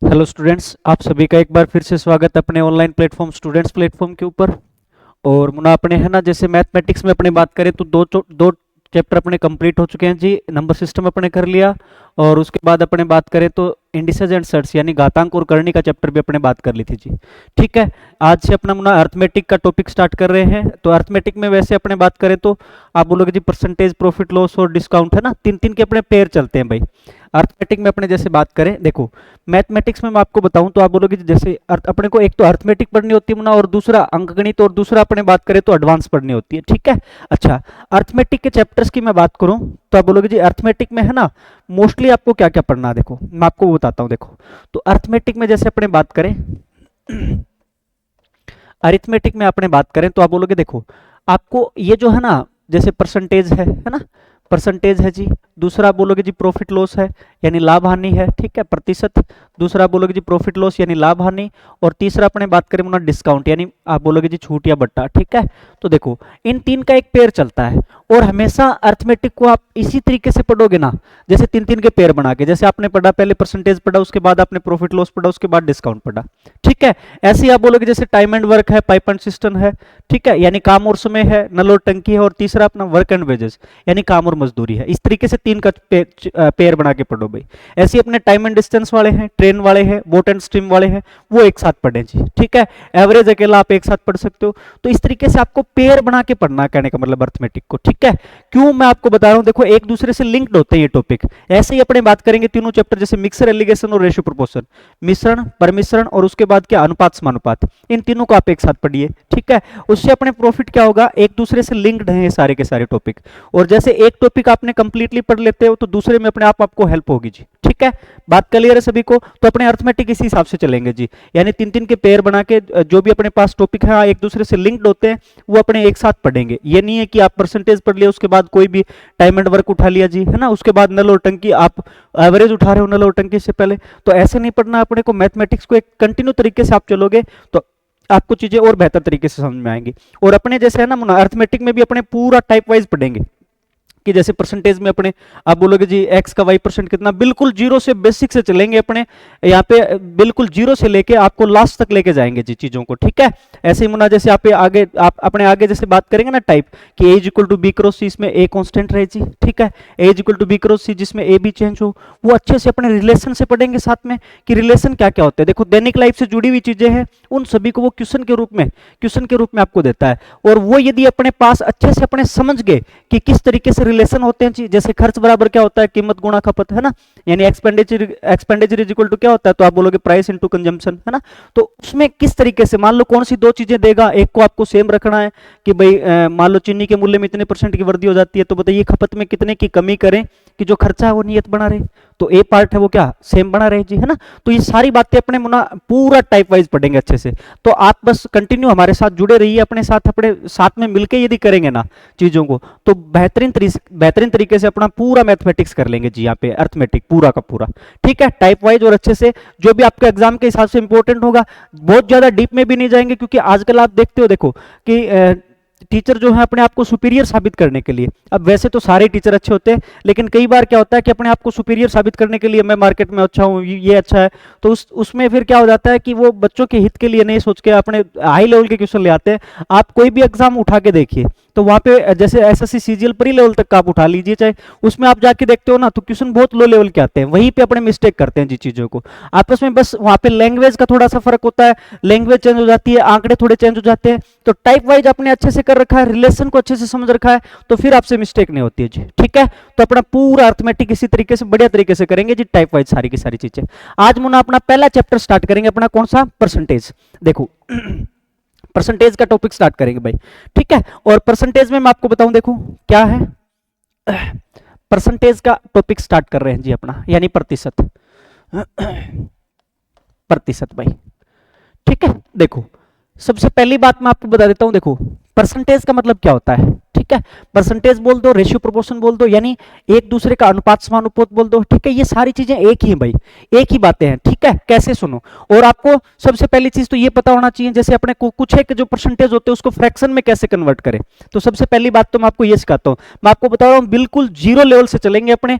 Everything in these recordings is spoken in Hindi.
हेलो स्टूडेंट्स, आप सभी का एक बार फिर से स्वागत है अपने ऑनलाइन प्लेटफॉर्म स्टूडेंट्स प्लेटफॉर्म के ऊपर। और मुना अपने है ना, जैसे मैथमेटिक्स में अपने बात करें तो दो चैप्टर अपने कंप्लीट हो चुके हैं जी। नंबर सिस्टम अपने कर लिया, और उसके बाद अपने बात करें तो इंडिसेस एंड सर्ट्स यानी घातांक और करनी का चैप्टर भी अपने बात कर ली थी जी। ठीक है, आज से अपना मुना अर्थमेटिक का टॉपिक स्टार्ट कर रहे हैं। तो अर्थमेटिक में वैसे अपने बात करें तो आप बोलोगे जी परसेंटेज, प्रॉफिट लॉस और डिस्काउंट, है ना, तीन तीन के अपने पेयर चलते हैं भाई। अर्थमेटिक में अपने जैसे बात करें, देखो मैथमेटिक्स में मैं आपको बताऊं तो आप बोलोगे जैसे अपने को एक तो अर्थमेटिक पढ़नी होती है मुना, और दूसरा अंकगणित, और दूसरा अपने बात करें तो एडवांस पढ़नी होती है। ठीक है, अच्छा, अर्थमेटिक के चैप्टर्स की मैं बात करूं तो आप बोलोगे जी अर्थमेटिक में है ना मोस्टली आपको क्या क्या पढ़ना है। देखो मैं आपको वो बताता हूं। देखो तो अर्थमेटिक में जैसे अपने बात करें अरिथमेटिक में अपने बात करें तो आप बोलोगे देखो आपको ये जो है ना, जैसे परसेंटेज है ना, परसेंटेज है जी। दूसरा आप बोलोगे जी प्रॉफिट लॉस है यानी लाभ हानि है। ठीक है, प्रतिशत। दूसरा आप बोलोगे जी प्रॉफिट लॉस यानी लाभ हानि। और तीसरा अपने बात करें ना डिस्काउंट यानी आप बोलोगे जी छूट या बट्टा। ठीक है, तो देखो इन तीन का एक पेयर चलता है, और हमेशा अर्थमेटिक को आप इसी तरीके से पढ़ोगे ना, जैसे तीन तीन के पेयर बना के। जैसे आपने पढ़ा, पहले परसेंटेज पढ़ा, उसके बाद आपने प्रॉफिट लॉस पढ़ा, उसके बाद डिस्काउंट पढ़ा। ठीक है, ऐसे ही आप बोलोगे जैसे टाइम एंड वर्क है, पाइप एंड सिस्टम है। ठीक है, यानी काम और समय है, नल और टंकी है, और तीसरा अपना वर्क एंड वेजेस यानी काम और मजदूरी है। इस तरीके से तीन का पेयर बना के पढ़ो भाई। ऐसे ही अपने टाइम एंड डिस्टेंस वाले हैं, ट्रेन वाले हैं, बोट एंड स्ट्रीम वाले हैं, वो एक साथ पढ़ें जी। ठीक है, एवरेज अकेला आप एक साथ पढ़ सकते हो। तो इस तरीके से आपको पेयर बना के पढ़ना है, कहने का मतलब अर्थमेटिक को। ठीक है, क्यों मैं आपको बता रहा हूं, देखो एक दूसरे से लिंक्ड होते हैं ये टॉपिक। ऐसे ही अपने बात करेंगे तीनों चैप्टर, जैसे मिक्सर, एलिगेशन और रेशियो प्रोपोर्शन, मिश्रण, परमिश्रण, और उसके बाद क्या अनुपात समानुपात, इन तीनों को आप एक साथ पढ़िए। ठीक है, उससे अपने प्रॉफिट क्या होगा, एक दूसरे से लिंक्ड हैं ये सारे के सारे टॉपिक। और जैसे एक टॉपिक आपने कंप्लीटली पढ़ लेते हो तो दूसरे में अपने आप आपको हेल्प होगी जी। ठीक है, बात क्लियर है सभी को। तो अपने अर्थमेटिक इसी हिसाब से चलेंगे जी, यानी तीन तीन के पेयर बना के जो भी अपने पास टॉपिक है एक दूसरे से लिंक्ड होते हैं वो अपने एक साथ पढ़ेंगे। ये नहीं है कि आप परसेंटेज पढ़ लिया उसके बाद कोई भी टाइम एंड वर्क उठा लिया जी, है ना, उसके बाद नल और टंकी आप एवरेज उठा रहे हो नल और टंकी से पहले। तो ऐसे नहीं पढ़ना अपने को। मैथमेटिक्स को एक कंटिन्यू तरीके से आप चलोगे तो आपको चीजें और बेहतर तरीके से समझ में आएंगी। और अपने जैसे है ना अर्थमेटिक में भी अपने पूरा टाइप वाइज पढ़ेंगे, कि जैसे परसेंटेज में अपने आप बोलोगे जी एक्स का वाई परसेंट कितना, बिल्कुल जीरो से बेसिक से चलेंगे अपने यहाँ पे, बिल्कुल जीरो से लेके आपको लास्ट तक लेके जाएंगे जी चीजों को। ठीक है, ऐसे ही मुना जैसे आप अपने आगे जैसे बात करेंगे ना टाइप, कि A is equal to B cross C, इसमें ए कांस्टेंट रहे जी। ठीक है, A is equal to B cross C जिसमें ए भी चेंज हो, वो अच्छे से अपने रिलेशन से पढ़ेंगे साथ में, कि रिलेशन क्या क्या होते हैं। देखो दैनिक लाइफ से जुड़ी हुई चीजें हैं, उन सभी को वो क्वेश्चन के रूप में आपको देता है। और वो यदि अपने पास अच्छे से अपने समझ गए कि किस तरीके से रिलेशन होते हैं, जैसे खर्च बराबर क्या होता है, कीमत गुणा खपत, है ना, यानी एक्सपेंडिचर इज इक्वल टू क्या होता है, तो आप बोलोगे प्राइस इनटू कंजम्पशन, है ना। तो उसमें किस तरीके से, मान लो कौन सी दो चीजें देगा, एक को आपको सेम रखना है कि भाई मान लो चीनी के मूल्य में इतने % की वृद्धि हो जाती है, तो बताइए खपत में कितने की कमी करें कि जो खर्चा है वो नियत बना रहे। तो ए पार्ट है वो क्या सेम बना रहे जी, है ना। तो ये सारी बातें अपने मुना पूरा टाइप वाइज पढ़ेंगे अच्छे से। तो आप बस कंटिन्यू हमारे साथ जुड़े रहिए, अपने साथ में मिलके यदि करेंगे ना चीजों को, तो बेहतरीन तरीके से अपना पूरा मैथमेटिक्स कर लेंगे जी यहाँ पे, अर्थमेटिक पूरा का पूरा। ठीक है, टाइप वाइज और अच्छे से, जो भी आपके एग्जाम के हिसाब से इंपॉर्टेंट होगा। बहुत ज्यादा डीप में भी नहीं जाएंगे, क्योंकि आजकल आप देखते हो देखो कि टीचर जो है अपने आप को सुपीरियर साबित करने के लिए, अब वैसे तो सारे टीचर अच्छे होते हैं, लेकिन कई बार क्या होता है कि अपने आप को सुपीरियर साबित करने के लिए मैं मार्केट में अच्छा हूँ, ये अच्छा है, तो उसमें फिर क्या हो जाता है कि वो बच्चों के हित के लिए नहीं सोच के अपने हाई लेवल के क्वेश्चन ले आते हैं। आप कोई भी एग्जाम उठा के देखिए, तो वहाँ पे जैसे एसएससी सीजीएल प्री लेवल तक का आप उठा लीजिए चाहे, उसमें आप जाके देखते हो ना तो क्वेश्चन बहुत लो लेवल के आते हैं, वहीं पे अपने मिस्टेक करते हैं जी चीजों को आपस में। बस वहाँ पे लैंग्वेज का थोड़ा सा फर्क होता है, लैंग्वेज चेंज हो जाती है, आंकड़े थोड़े चेंज हो जाते हैं। तो टाइप वाइज आपने अच्छे से कर रखा है, रिलेशन को अच्छे से समझ रखा है, तो फिर आपसे मिस्टेक नहीं होती है जी। ठीक है, तो अपना पूरा अर्थमेटिक इसी तरीके से बढ़िया तरीके से करेंगे जी, टाइप वाइज सारी की सारी चीजें। आज मुना अपना पहला चैप्टर स्टार्ट करेंगे, अपना कौन सा, परसेंटेज। देखो परसेंटेज का टॉपिक स्टार्ट करेंगे भाई। ठीक है, और परसेंटेज में मैं आपको बताऊं, देखो क्या है, परसेंटेज का टॉपिक स्टार्ट कर रहे हैं जी अपना, यानी प्रतिशत। प्रतिशत भाई। ठीक है, देखो सबसे पहली बात मैं आपको बता देता हूं, देखो परसेंटेज का मतलब क्या होता है। ठीक है, परसेंटेज बोल दो, रेशियो प्रोपोर्शन बोल दो, यानी एक दूसरे का अनुपात समानुपात बोल दो। ठीक है, ये सारी चीजें एक ही हैं भाई, एक ही बातें हैं। ठीक है, कैसे सुनो, और आपको सबसे पहली चीज तो ये पता होना चाहिए, जैसे अपने को कुछ एक जो परसेंटेज होते हैं उसको फ्रैक्शन में कैसे कन्वर्ट करें। तो सबसे पहली बात तो मैं आपको ये सिखाता हूं, मैं आपको बता रहा हूं बिल्कुल जीरो लेवल से चलेंगे अपने,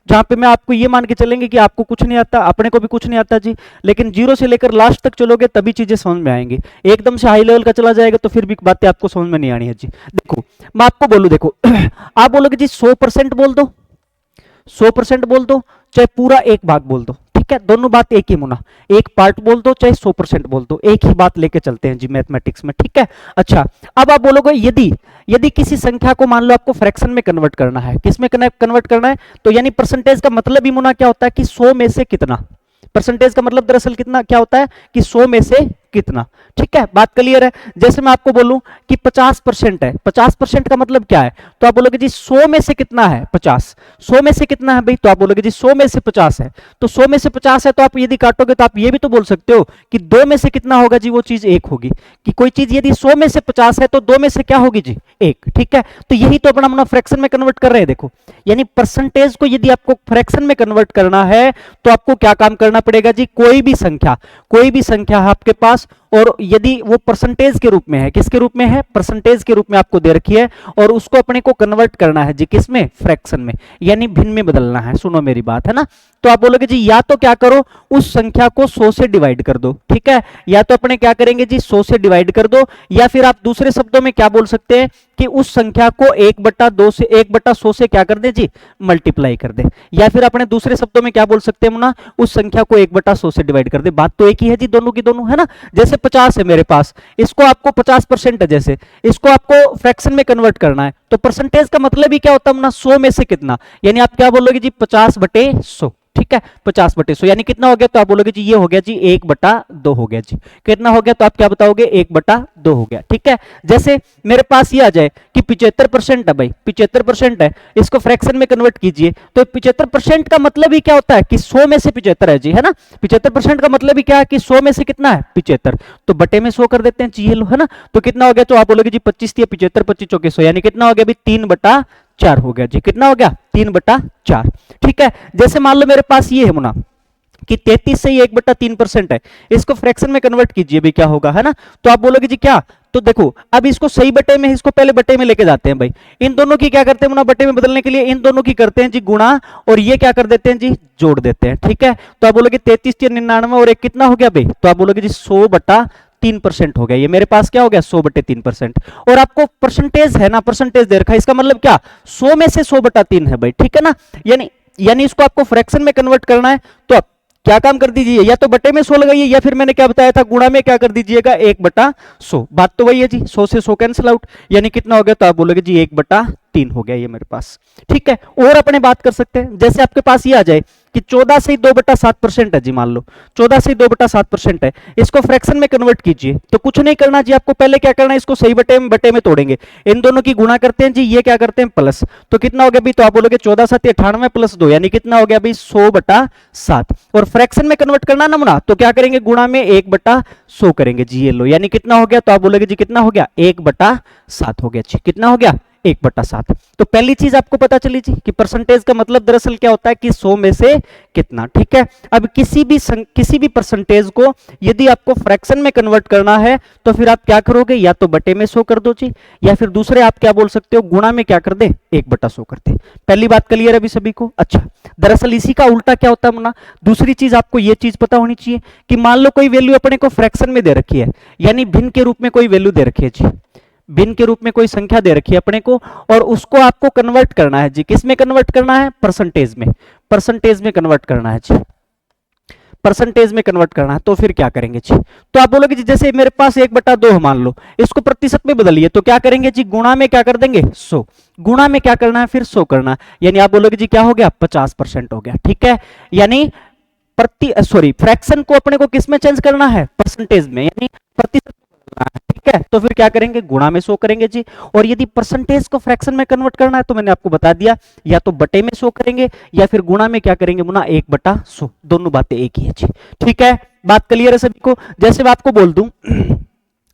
जहां पे मैं आपको ये मान के चलेंगे कि आपको कुछ नहीं आता, अपने को भी कुछ नहीं आता जी, लेकिन जीरो से लेकर लास्ट तक चलोगे तभी चीजें समझ में आएंगी। एकदम से हाई लेवल का चला जाएगा तो फिर भी बातें आपको समझ में नहीं आनी है जी। देखो मैं आपको बोलूं, देखो आप बोलोगे जी 100% बोल दो, 100% बोल दो, चाहे पूरा एक भाग बोल दो, ठीक है, दोनों बात एक ही मुना, एक पार्ट बोल दो चाहे 100% बोल दो, एक ही बात लेके चलते हैं जी मैथमेटिक्स में, ठीक है। अच्छा अब आप बोलोगे यदि यदि किसी संख्या को मान लो आपको फ्रैक्शन में कन्वर्ट करना है, किस में कन्वर्ट करना है, तो यानी परसेंटेज का मतलब ही मुना क्या होता है कि 100 में से कितना, परसेंटेज का मतलब दरअसल कितना क्या होता है कि 100 में से कितना, ठीक है, बात क्लियर है। जैसे मैं आपको बोलूं कि 50% है, 50% का मतलब क्या है, तो आप बोलोगे जी 100 में से कितना है 50, 100 में से कितना है भाई, तो आप बोलोगे जी 100 में से 50 है, तो 100 में से 50 है तो आप यदि काटोगे तो आप ये भी तो बोल सकते हो कि 2 में से कितना होगा जी, वो चीज एक होगी, कि कोई चीज यदि 100 में से 50 है तो 2 में से क्या होगी जी, एक, ठीक है। तो यही तो अपना फ्रैक्शन में कन्वर्ट कर रहे हैं, देखो यानी परसेंटेज को यदि आपको फ्रैक्शन में कन्वर्ट करना है तो आपको क्या काम करना पड़ेगा जी, कोई भी संख्या है आपके पास और यदि वो परसेंटेज के रूप में है, किसके रूप में है, परसेंटेज के रूप में आपको दे रखी है और उसको अपने को कन्वर्ट करना है जी किसमें, फ्रैक्शन में, यानी भिन्न में बदलना है, सुनो मेरी बात है ना। तो आप बोलोगे जी या तो क्या करो उस संख्या को 100 से डिवाइड कर दो, ठीक है, या तो अपने क्या करेंगे जी 100 से डिवाइड कर दो, या फिर आप दूसरे शब्दों में क्या बोल सकते हैं कि उस संख्या को 1/2 से 1/100 से क्या कर दे जी, मल्टीप्लाई कर दे, या फिर अपने दूसरे शब्दों में क्या बोल सकते हैं मुना, उस संख्या को 1/100 से डिवाइड कर दे, बात तो एक ही है जी दोनों की दोनों, है ना। जैसे 50 है मेरे पास, इसको आपको 50% है, जैसे इसको आपको फ्रैक्शन में कन्वर्ट करना है, तो परसेंटेज का मतलब ही क्या होता है मुना, 100 में से कितना, यानी आप क्या बोलोगे जी 50/100, ठीक है, 50/100 यानी कितना हो गया, तो आप बोलोगे जी ये हो गया जी 1/2 हो गया जी, कितना हो गया, तो आप क्या बताओगे 1/2 हो गया, ठीक है। जैसे मेरे पास ये आ जाए कि 75% है भाई, 75% है, इसको फ्रैक्शन में कन्वर्ट कीजिए, तो 75% का मतलब ही क्या होता है कि 100 में से 75 है जी, है ना, 75% का मतलब ही क्या है कि 100 में से कितना है 75, तो बटे में 100 कर देते हैं जी, ये लो, है ना, तो कितना हो गया, तो आप बोलोगे जी 25 या 75, 25 चौके 100 यानी कितना हो गया भाई 3/4 हो गया जी, कितना हो गया 3/4, ठीक है। जैसे मान लो मेरे पास ये है मुना कि 33 से ही 1/3% है, इसको फ्रैक्शन में कन्वर्ट कीजिए भी क्या होगा, है ना, तो आप बोलोगे जी क्या, तो देखो अब इसको सही बटे में, इसको पहले बटे में लेके जाते हैं भाई, इन दोनों की क्या करते हैं मुना, बटे में बदलने के लिए इन दोनों की करते हैं जी गुणा, और ये क्या कर देते हैं जी जोड़ देते हैं, ठीक है। तो आप बोलोगे 33 या 99 और एक कितना हो गया भाई, तो आप बोलोगे जी 100/3% हो गया, ये मेरे पास क्या हो गया 100/3%, और आपको परसेंटेज है ना, परसेंटेज दे रखा है, इसका मतलब क्या 100 में से 100/3 है भाई, ठीक है ना, यानी इसको आपको फ्रैक्शन में कन्वर्ट करना है, तो आप क्या काम कर दीजिए, या तो बटे में 100 लगाइए, या फिर मैंने क्या बताया था गुणा में क्या कर दीजिएगा 1/100, बात तो वही है जी, 100 से 100 कैंसिल आउट, यानी कितना हो गया, तो आप बोलोगे जी 1/3 हो गया ये मेरे पास, ठीक है। और अपने बात कर सकते हैं, जैसे आपके पास ये आ जाए कि 14 से 2/7% है जी, मान लो 14 से 2/7% है, इसको फ्रैक्शन में कन्वर्ट कीजिए, तो कुछ नहीं करना जी, आपको पहले क्या करना है, इसको सही बटे में तोड़ेंगे, इन दोनों की गुणा करते हैं जी, ये क्या करते हैं प्लस, तो कितना हो गया भी, तो आप बोलोगे 14 7 98 प्लस 2 यानी कितना हो गया भी 100/7, और फ्रैक्शन में कन्वर्ट करना ना मुना, तो क्या करेंगे गुणा में 1/100 करेंगे जी, ये लो, यानी कितना हो गया, तो आप बोलोगे जी कितना हो गया 1/7 हो गया जी, कितना हो गया 1/7। तो पहली चीज आपको पता चली जी कि परसेंटेज का मतलब दरअसल क्या होता है कि 100 में से कितना, ठीक है। अब किसी भी परसेंटेज को यदि आपको फ्रैक्शन में कन्वर्ट करना है तो फिर आप क्या करोगे, या तो बटे में 100 कर दो जी, या फिर दूसरे आप क्या बोल सकते हो गुणा में क्या कर दे 1/100 कर दे। पहली बात क्लियर है अभी सभी को। अच्छा दरअसल इसी का उल्टा क्या होता है मुन्ना, दूसरी चीज आपको ये चीज पता होनी चाहिए कि मान लो कोई वैल्यू अपने को फ्रैक्शन में दे रखी है, यानी भिन्न के रूप में कोई वैल्यू दे रखी है जी, भिन्न के रूप में कोई संख्या दे रखी है अपने को, और उसको आपको कन्वर्ट करना है जी, किस में कन्वर्ट करना है, परसेंटेज में, परसेंटेज में कन्वर्ट करना है जी, परसेंटेज में कन्वर्ट करना है, तो फिर क्या करेंगे जी, तो आप बोलोगे जी जैसे मेरे पास 1/2 है मान लो, इसको प्रतिशत में बदलिए, तो क्या करेंगे जी गुणा में क्या कर देंगे 100, गुणा में क्या करना है फिर 100 करना है, यानी आप बोलोगे जी क्या हो गया 50% हो गया, ठीक है। यानी फ्रैक्शन को अपने को किस में चेंज करना है, परसेंटेज में, यानी प्रतिशत में बदलना है, ठीक है। तो फिर क्या करेंगे गुणा में 100 करेंगे जी, और यदि परसेंटेज को फ्रैक्शन में कन्वर्ट करना है तो मैंने आपको बता दिया, या तो बटे में 100 करेंगे या फिर गुणा में क्या करेंगे मुना 1/100, दोनों बातें एक ही है जी, ठीक है। बात क्लियर है सभी को। जैसे मैं आपको बोल दूं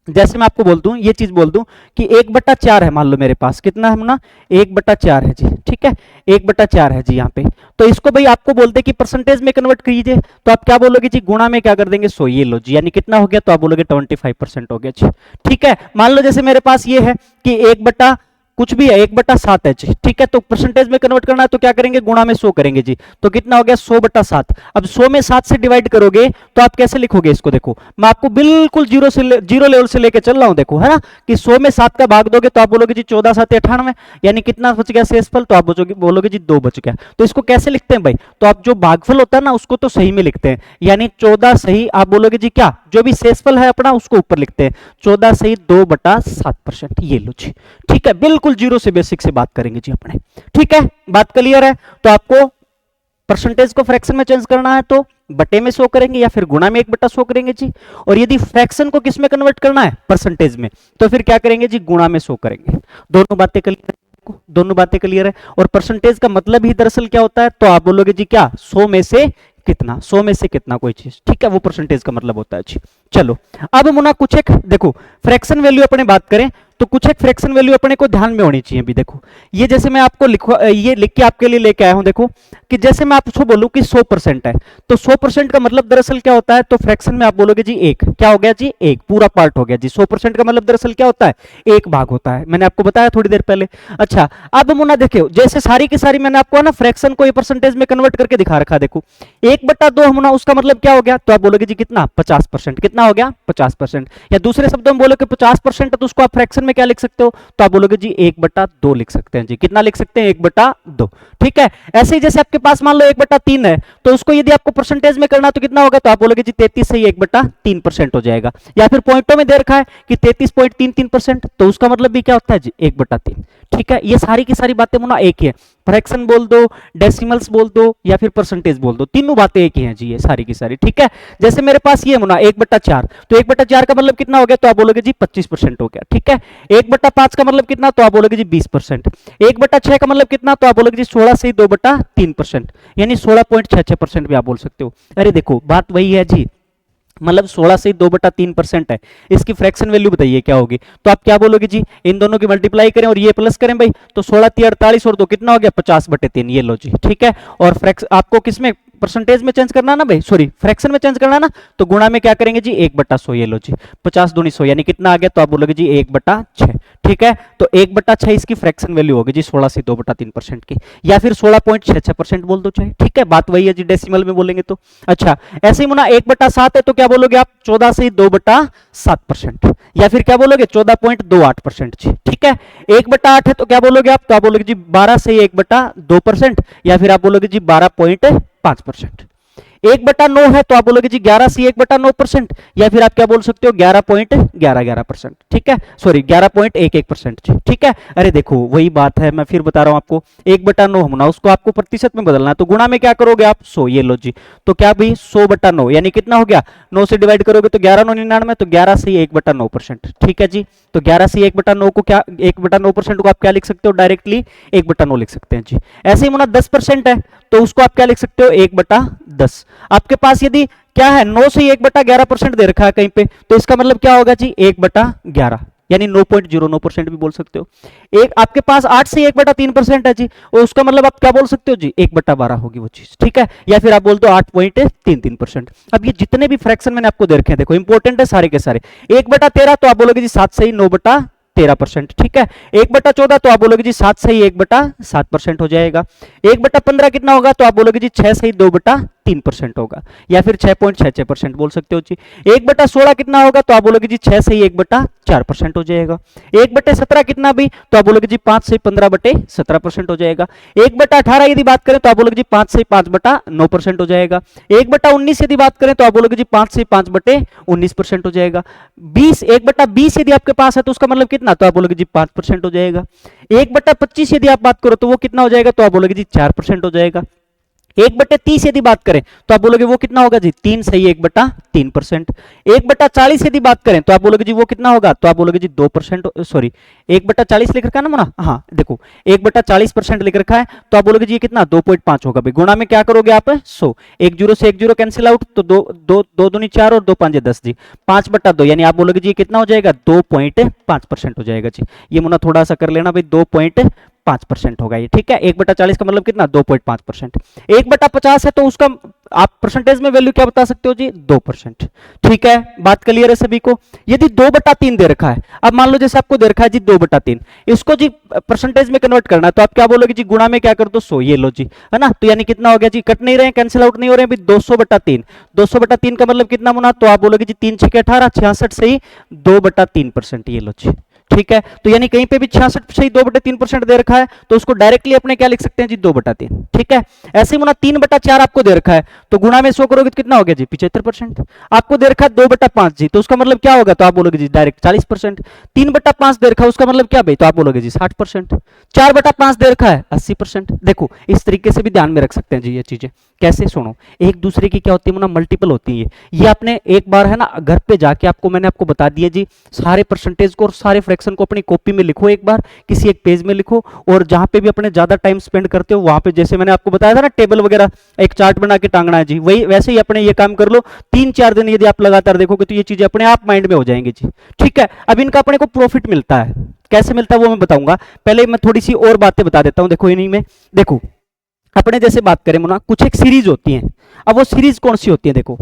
जैसे मैं आपको बोल दूं ये चीज बोल दूं कि 1/4 है, मान लो मेरे पास कितना है मुना 1/4 है जी, ठीक है 1/4 है जी यहाँ पे, तो इसको भाई आपको बोलते कि परसेंटेज में कन्वर्ट कीजिए, तो आप क्या बोलोगे जी गुणा में क्या कर देंगे 100, ये लो जी, यानी कितना हो गया, तो आप बोलोगे 25% हो गया जी, ठीक है। मान लो जैसे मेरे पास ये है कि 1/, कुछ भी है 1/7 है जी, ठीक है। तो परसेंटेज में कन्वर्ट करना है तो क्या करेंगे, गुणा में 100 करेंगे जी। तो कितना हो गया 100/7। अब 100 में 7 से डिवाइड करोगे तो आप कैसे लिखोगे इसको, देखो मैं आपको बिल्कुल जीरो लेवल से लेके चल रहा हूं, देखो है ना कि 100 में 7 का भाग दोगे तो आप बोलोगे जी 14 7 98, यानी कितना बच गया शेषफल, तो आप बोलोगे जी 2 बच गया। तो इसको कैसे लिखते हैं भाई, तो आप जो भागफल होता है ना उसको तो सही में लिखते हैं, यानी 14 सही आप बोलोगे जी क्या, जो भी शेषफल है अपना उसको ऊपर लिखते हैं, 14 सही 2/7%। ये लो जी, ठीक है, बिल्कुल जीरो से बेसिक से बात करेंगे जी अपने, ठीक है, बात क्लियर है। तो आपको परसेंटेज को फ्रैक्शन में चेंज करना है तो बटे में 100 करेंगे या फिर गुणा में 1/100 करेंगे जी। और यदि फ्रैक्शन को किस में कन्वर्ट करना है, परसेंटेज में, तो फिर क्या करेंगे जी, गुणा में 100 करेंगे। दोनों बातें क्लियर, दोनों बातें क्लियर है। और परसेंटेज का मतलब ही दरअसल क्या होता है, तो आप बोलोगे जी क्या, 100 में से कितना, 100 में से कितना कोई चीज, ठीक है, वो परसेंटेज का मतलब होता है जी। चलो अब मुना कुछ एक देखो फ्रैक्शन वैल्यू अपने बात करें तो कुछ एक फ्रैक्शन वैल्यू अपने को ध्यान में होनी चाहिए। भी देखो ये जैसे मैं आपको ये लिख के आपके लिए लेके आया हूं, देखो कि जैसे मैं आपको बोलूं कि 100% है, तो 100% का मतलब दरअसल क्या होता है, तो फ्रैक्शन में आप बोलोगे जी एक, क्या हो गया जी, एक पूरा पार्ट हो गया जी। 100% का मतलब दरअसल क्या होता है, एक भाग होता है, मैंने आपको बताया थोड़ी देर पहले। अच्छा अब मुन्ना देखो जैसे सारी की सारी मैंने आपको ना फ्रैक्शन को ये परसेंटेज में कन्वर्ट करके दिखा रखा, देखो 1/2 मुन्ना उसका मतलब क्या हो गया, तो आप बोलोगे जी कितना, 50%। कितना हो गया 50%, या दूसरे शब्दों में बोलो कि 50% है तो उसको आप फ्रैक्शन में क्या लिख सकते हो, तो आप बोलोगे जी 1/2 लिख सकते हैं जी। कितना लिख सकते हैं, 1/2, ठीक है। ऐसे ही जैसे आपके पास मान लो 1/3 है, तो उसको यदि आपको परसेंटेज में करना तो कितना होगा, तो आप बोलोगे जी 33 से 1/3% हो जाएगा। या फिर पॉइंटों में दे रखा है कि 33.33%, तो उसका मतलब भी क्या होता है जी 1/3, ठीक है। ये सारी की सारी बातें मुना एक ही है, फ्रैक्शन बोल दो, डेसिमल्स बोल दो या फिर परसेंटेज बोल दो, तीनों बातें एक ही हैं जी, ये सारी की सारी, ठीक है। जैसे मेरे पास ये मुना 1/4, तो 1/4 का मतलब कितना हो गया, तो आप बोलोगे जी 25% हो गया, ठीक है। 1/5 का मतलब कितना, तो आप बोलोगे जी 20%। 1/6 का मतलब कितना, तो आप बोलोगे जी 16 से 2/3%, यानी 16.66% भी आप बोल सकते हो। अरे देखो बात वही है जी, मतलब 16 से 2/3% है, इसकी फ्रैक्शन वैल्यू बताइए क्या होगी, तो आप क्या बोलोगे जी, इन दोनों की मल्टीप्लाई करें और ये प्लस करें भाई, तो 16 × 48 और 2 कितना हो गया 50/3, ये लो जी, ठीक है। और फ्रैक्शन आपको किसमें परसेंटेज में चेंज करना ना भाई, सॉरी फ्रैक्शन में चेंज करना ना, तो गुणा में क्या करेंगे जी 1/100, ये लो जी 50 दूनी 100, यानी कितना आ गया, तो आप बोलोगे जी 1/6, ठीक है। तो 1/6 इसकी फ्रैक्शन वैल्यू होगी जी 16 से 2/3% की, या फिर 16.66% बोल दो चाहे, ठीक है, बात वही है जी, डेसिमल में बोलेंगे तो। अच्छा ऐसे ही मुना 1/7 है तो क्या बोलोगे आप, 14 से 2/7%, या फिर क्या बोलोगे 14.28% जी, ठीक है। 1/8 है तो क्या बोलोगे आप, तो आप बोलोगे जी 12 से 1/2%, या फिर आप बोलोगे जी 12.5%। 1/9 है तो आप बोलोगे जी 11 से 1/9%, या फिर आप क्या बोल सकते हो 11.11%, ठीक है, सॉरी 11.11% जी, ठीक है। अरे देखो वही बात है, मैं फिर बता रहा हूं आपको, 1/9 होना उसको आपको प्रतिशत में बदलना है, तो गुणा में क्या करोगे आप 100, ये लो जी। तो क्या भाई 100/9 यानी कितना हो गया, 9 से डिवाइड करोगे तो 11 9 99, तो 11 से 1/9%, ठीक है जी। तो 11 से 1/9 को क्या, 1/9% को आप क्या लिख सकते हो, डायरेक्टली 1/9 लिख सकते हैं जी। ऐसे ही मुना 10% है तो उसको आप क्या लिख सकते हो 1/10। आपके पास यदि क्या है 9 से 1/11% दे रखा है कहीं पे, तो इसका मतलब क्या होगा जी 1/11, यानी 9.09% भी बोल सकते हो। एक आपके पास 8 से 1/3% है जी, और उसका मतलब आप क्या बोल सकते हो जी 1/12 होगी वो चीज, ठीक है। या फिर आप बोल दो 8.33%। अब ये जितने भी फ्रैक्शन मैंने आपको दे रखे हैं देखो इंपॉर्टेंट है सारे के सारे। 1/13 तो आप बोलोगे जी 7 से ही 9/13%, ठीक है। 1/14 तो आप बोलोगे जी 7 से ही 1/7% हो जाएगा। 1/15 कितना होगा, तो आप बोलोगे जी 6 से ही 2/3% होगा, या फिर 6.66% बोल सकते हो जी। 1/16 कितना होगा, तो आप बोलोगे जी 6 से ही 1/4% हो जाएगा। 1/17 कितना भी, तो आप बोलोगे जी 5 से 15/17% हो जाएगा। 1/18 यदि बात करें तो आप बोलोगे जी 5 से 5/9% हो जाएगा। 1/19 यदि बात करें तो आप बोलोगे जी 5 से 5/19% हो जाएगा। 1/20 यदि आपके पास है तो उसका मतलब कितना, तो आप बोलोगे जी 5% हो जाएगा। 1/25 यदि आप बात करो तो वो कितना हो जाएगा, तो आप बोलोगे जी 4% हो जाएगा। 1/30 यदि बात करें तो आप बोलोगे वो कितना होगा जी 3 सही 1/3%। 1/40 यदि बात करें तो आप बोलोगे जी वो कितना होगा, तो आप बोलोगे जी 2%, सॉरी 1/40 लिख रखा है ना मुना, हाँ देखो 1/40% लिख रखा है, तो आप बोलोगे जी ये कितना 2.5 होगा भाई। गुणा में क्या करोगे आप 100, 1 जीरो से 1 जीरो कैंसिल आउट, तो 2 दूनी 4 और 2 5 10 जी, 5/2 यानी आप बोलोगे जी कितना हो जाएगा 2.5% हो जाएगा जी। ये मुना थोड़ा सा कर लेना भाई, 2.5% होगा ये, ठीक है। 1/40 का मतलब कितना, 2.5%। 1/50 है तो उसका आप परसेंटेज में वैल्यू क्या बता सकते हो जी, 2%, ठीक है। बात क्लियर है सभी को। यदि 2/3 दे रखा है, अब मान लो जैसे आपको दे रखा है जी 2/3, इसको जी परसेंटेज में कन्वर्ट करना है तो आप क्या बोलोगे जी, गुणा में क्या कर दो 100, ये लो जी, है ना। तो यानी कितना हो गया जी, कट नहीं रहे, कैंसिल आउट नहीं हो रहे हैं, 200/3। 200/3 का मतलब कितना मुना, तो आप बोलोगे जी 3 6 18, 66 से ही 2/3%, ये लो जी, ठीक है। तो यानी कहीं पे भी 66 से ही 2/3% दे रखा है तो उसको डायरेक्टली अपने क्या लिख सकते हैं जी, 2/3, ठीक है। ऐसे ही मुना 3/4 आपको दे रखा है तो गुणा में 100 करोगे तो कितना हो गया जी, 75%। आपको दे रखा है 2/5 जी, तो उसका मतलब क्या होगा, तो आप बोलोगे जी डायरेक्ट 40%। 3/5 दे रखा है उसका मतलब क्या भाई, तो आप बोलोगे जी 60%। 4/5 दे रखा है 80%। देखो इस तरीके से भी ध्यान में रख सकते हैं जी ये चीजें। कैसे, सुनो, एक दूसरे की क्या होती है ना, मल्टीपल होती है। ये आपने एक बार है ना घर पे जाके मैंने आपको बता दिया जी, सारे परसेंटेज को और सारे फ्रैक्शन को अपनी कॉपी में लिखो, एक बार किसी एक पेज में लिखो, और जहां पे भी अपने ज्यादा टाइम स्पेंड करते हो वहां पे, जैसे मैंने आपको बताया था ना टेबल वगैरह एक चार्ट बना के टांगना है जी, वही वैसे ही अपने ये काम कर लो। 3 4 दिन यदि आप लगातार देखोगे तो ये चीजें अपने आप माइंड में हो जाएंगी जी, ठीक है। अब इनका अपने को प्रॉफिट मिलता है, कैसे मिलता है वो मैं बताऊंगा। पहले मैं थोड़ी सी और बातें बता देता हूं। देखो इन्हीं में देखो, अपने जैसे बात करें मुना, कुछ एक सीरीज होती है। अब वो सीरीज कौन सी होती है, देखो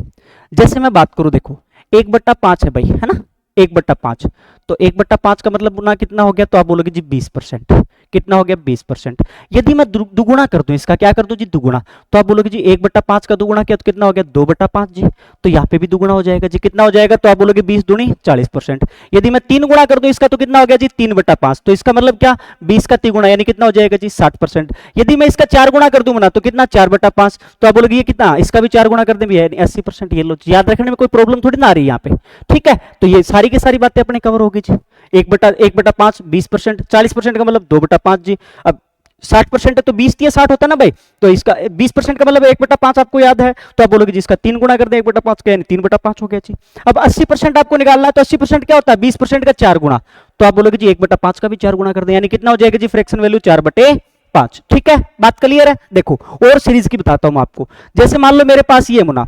जैसे मैं बात करूं, देखो 1/5 है भाई, है ना, 1/5। तो 1/5 का मतलब मुना कितना हो गया, तो आप बोलोगे जी 20%। कितना हो गया, 20%। यदि मैं दुगुना कर दूं इसका, क्या कर दूं जी, दुगुना, तो आप बोलोगे जी 1/5 का दुगुना किया तो कितना हो गया, 2/5 जी। तो यहाँ पे भी दुगुना हो जाएगा जी, कितना हो जाएगा, तो आप बोलोगे 20 दूनी 40%। यदि मैं 3 गुणा कर दूं इसका तो कितना हो गया जी, 3/5। तो इसका मतलब क्या, 20 का 3 गुणा यानी कितना हो जाएगा जी, 60%। यदि मैं इसका 4 गुणा कर दूं ना तो कितना, 4/5। तो आप बोलोगे ये कितना, इसका भी 4 गुणा कर दें, 80%। ये लो, याद रखने में कोई प्रॉब्लम थोड़ी ना आ रही है यहाँ पे, ठीक है। तो ये सारी की सारी बातें अपने कवर होगी जी। 1/5 20%, 40% का मतलब 2/5 जी। अब 60% है तो 20 या 60 होता है ना भाई, तो इसका 20% का मतलब 1/5 आपको याद है, तो आप बोलोगे जी इसका 3 गुणा कर दें 1/5 का, यानी 3/5 हो गया जी। अब 80% आपको निकालना है तो 80% क्या होता है, 20% का 4 गुणा, तो आप बोलोगे जी 1/5 का भी 4 गुणा कर दें, यानी कितना हो जाएगा जी, फ्रैक्शन वैल्यू 4/5, ठीक है। बात क्लियर है। देखो और सीरीज की बताता हूं आपको, जैसे मान लो मेरे पास ये मुना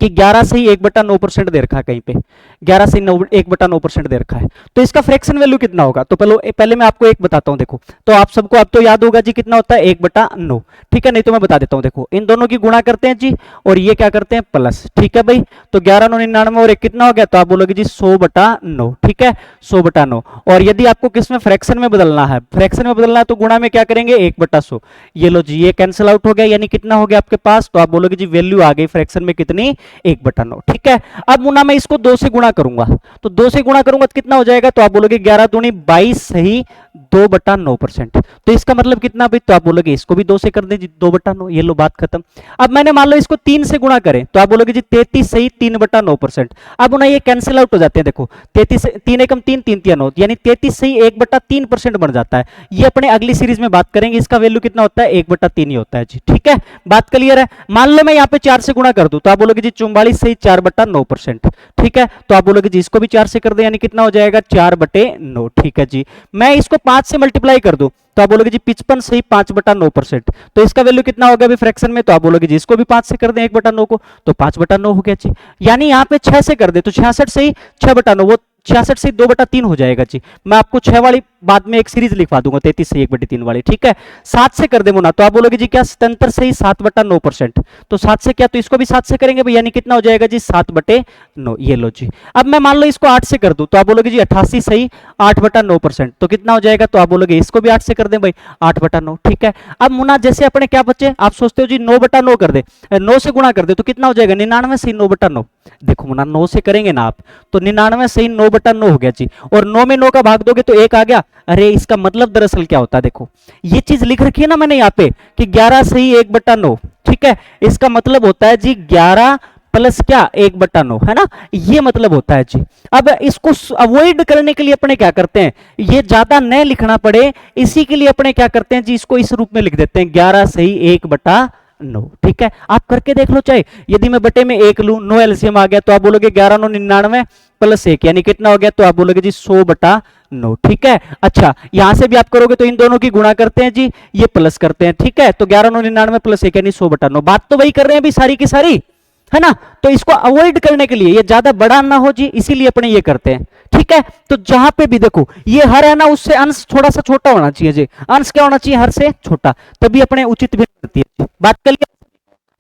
कि 11 से ही 1/9% दे रखा है कहीं पे, 11 से 1/9% दे रखा है, तो इसका फ्रैक्शन वैल्यू कितना होगा, तो पहले मैं आपको एक बताता हूं। देखो तो आप सबको अब तो याद होगा जी कितना होता है, 1/9, ठीक है। नहीं तो मैं बता देता हूं, देखो इन दोनों की गुणा करते हैं जी, और ये क्या करते हैं प्लस, ठीक है भाई। तो 11 9 99 और एक कितना हो गया, तो आप बोलोगे जी 100/9, ठीक है, 100/9। और यदि आपको किसमें, फ्रैक्शन में बदलना है, फ्रैक्शन में बदलना है तो गुणा में क्या करेंगे, 1/100। ये लो जी, ये कैंसिल आउट हो गया, यानी कितना हो गया आपके पास, तो आप बोलोगे जी वैल्यू आ गई फ्रैक्शन में कितनी, 1/9, ठीक है। अब मुना मैं इसको 2 से गुणा करूंगा, तो 2 से गुणा करूंगा तो कितना हो जाएगा, तो आप बोलोगे 11 दूनी 22 सही 2/9%। तो इसका मतलब कितना भाई, तो आप बोलोगे इसको भी 2 से कर दें जी, 2/9, ये लो बात खत्म। अब मैंने मान लो इसको 3 से गुणा करें तो आप बोलोगे जी 33 सही 3/9%। अब ना ये कैंसिल आउट हो जाते हैं, देखो 33 से 3 एकम 3 3 3 9, यानी 33 सही 1/3% बन जाता है। ये अपने अगली सीरीज में बात करेंगे, इसका वैल्यू कितना होता है, 1/3 ही होता है जी, ठीक है। बात क्लियर है। मान लो मैं यहाँ पे 4 से गुणा कर दूं तो आप बोलोगे जी 44 सही 4/9%, ठीक है। तो आप बोलोगे जी इसको भी 4 से कर दे, यानी कितना हो जाएगा 4/9, ठीक है जी। मैं इसको 5 से मल्टीप्लाई कर दूं तो आप बोलोगे जी 55 सही 5/9%, तो इसका वैल्यू कितना होगा अभी फ्रैक्शन में, तो आप बोलोगे जी इसको भी 5 से कर दें 1/9 को, तो 5/9 हो गया जी। यानी यहाँ पे 6 से कर दे तो 66 सही 6/9, वो 66 से 2/3 हो जाएगा जी। मैं आपको 6 वाली बाद में एक सीरीज लिखवा दूंगा 33 से 1/3 वाली, ठीक है। 7 से कर दे मुना तो आप बोलोगे जी क्या 77 से ही 7/9%, तो 7 से क्या, तो इसको भी 7 से करेंगे भाई, यानी कितना हो जाएगा जी 7/9, ये लो जी। अब मैं मान लो इसको 8 से कर दूं तो आप बोलोगे जी 88 सही 8/9%, तो कितना हो जाएगा, तो आप बोलोगे इसको भी 8 से कर दें भाई 8/9, ठीक है। अब मुना जैसे अपने क्या बचे, आप सोचते हो जी 9/9 कर दे, 9 से गुणा कर दे तो कितना हो जाएगा 99 सही 9/9। देखो मुना 9 से करेंगे ना आप तो 99 सही 9/9 हो गया जी, और 9 में 9 का भाग दोगे तो 1 आ गया। अरे इसका मतलब दरअसल क्या होता है, देखो ये चीज लिख रखी है ना मैंने यहाँ पे कि 11 सही 1/9, ठीक है। इसका मतलब होता है जी 11 प्लस क्या 1/9, है ना, ये मतलब होता है जी। अब इसको अवॉइड करने के लिए अपने क्या करते हैं, ये ज्यादा न लिखना पड़े इसी के लिए अपने क्या करते हैं जी, इसको इस रूप में लिख देते हैं 11 सही 1/9, ठीक है। आप करके देख लो, चाहे यदि मैं बटे में 1 लूं, 9 एलसीएम आ गया तो आप बोलोगे 11 9 99 प्लस 1 यानी कितना हो गया, तो आप बोलोगे जी 100/9, ठीक है। अच्छा यहां से भी आप करोगे तो इन दोनों की गुणा करते हैं जी, ये प्लस करते हैं, ठीक है। तो 11 9 99 प्लस 1 यानी 100/9, बात तो वही कर रहे हैं अभी सारी की सारी, है ना। तो इसको अवॉइड करने के लिए, ये ज्यादा बड़ा ना हो जी, इसीलिए अपने ये करते हैं, ठीक है। तो जहां पे भी देखो ये हर है ना, उससे अंश थोड़ा सा छोटा होना चाहिए जी, अंश क्या होना चाहिए, हर से छोटा, तभी अपने उचित भिन्न करती है। बात कर लिया,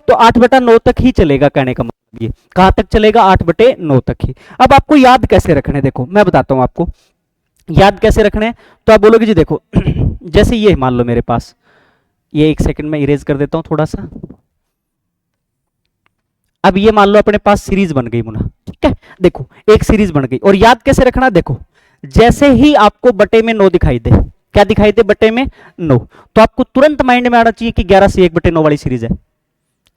तो 8/9 तक ही चलेगा, कहने का मतलब ये कहां तक चलेगा, 8/9 तक ही। अब आपको याद कैसे रखने, देखो मैं बताता हूं आपको याद कैसे रखने हैं। तो आप बोलोगे जी देखो जैसे ये मान लो मेरे पास, ये एक सेकंड में इरेज कर देता हूं थोड़ा सा। अब ये मान लो अपने पास सीरीज बन गई मुना, ठीक है। देखो एक सीरीज बन गई, और याद कैसे रखना, देखो जैसे ही आपको बटे में 9 दिखाई दे, क्या दिखाई दे, बटे में 9, तो आपको तुरंत माइंड में आना चाहिए कि 11 से 1/9 वाली सीरीज है।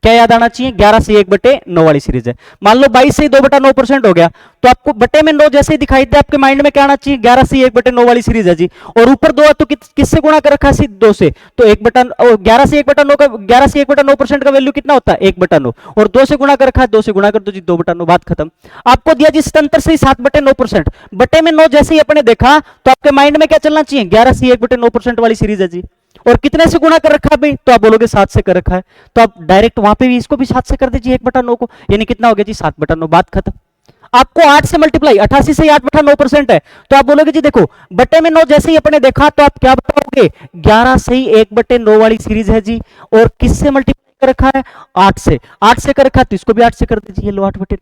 क्या याद आना चाहिए, 11 से 1/9 वाली सीरीज है। मान लो 22 से 2/9% हो गया, तो आपको बटे में 9 जैसे ही दिखाई दे, आपके माइंड में क्या आना चाहिए, 11 से 1/9 वाली सीरीज है जी। और ऊपर 2 है तो किससे गुणा कर रखा है, 2 से, तो 11 से 1/9 का, 11 से 1/9% का वैल्यू कितना होता है, 1/9, और 2 से गुणा कर रखा है, 2 से गुणा कर दो जी, 2/9, बात खत्म। आपको दिया जी सतंतर से 7/9%, बटे में 9 जैसे ही अपने देखा, तो आपके माइंड में क्या चलना चाहिए, 11 से 1/9% वाली सीरीज है जी। और कितने से गुणा कर रखा है भाई, तो आप बोलोगे 7 से कर रखा है, तो आप डायरेक्ट वहां पे भी इसको भी 7 से कर दीजिए 1/9 को, यानी कितना हो गया जी, 7/9, बात खत्म। आपको 8 से मल्टीप्लाई, 88 से 8/9% है, तो आप बोलोगे जी देखो बटे में 9 जैसे ही अपने देखा, तो आप क्या बताओगे, 11 से ही 1/9 वाली सीरीज है जी। और किससे मल्टीप्लाई कर रखा है, 8 से, 8 से कर रखा है, तो इसको भी 8 से कर दीजिए, लो 8/9।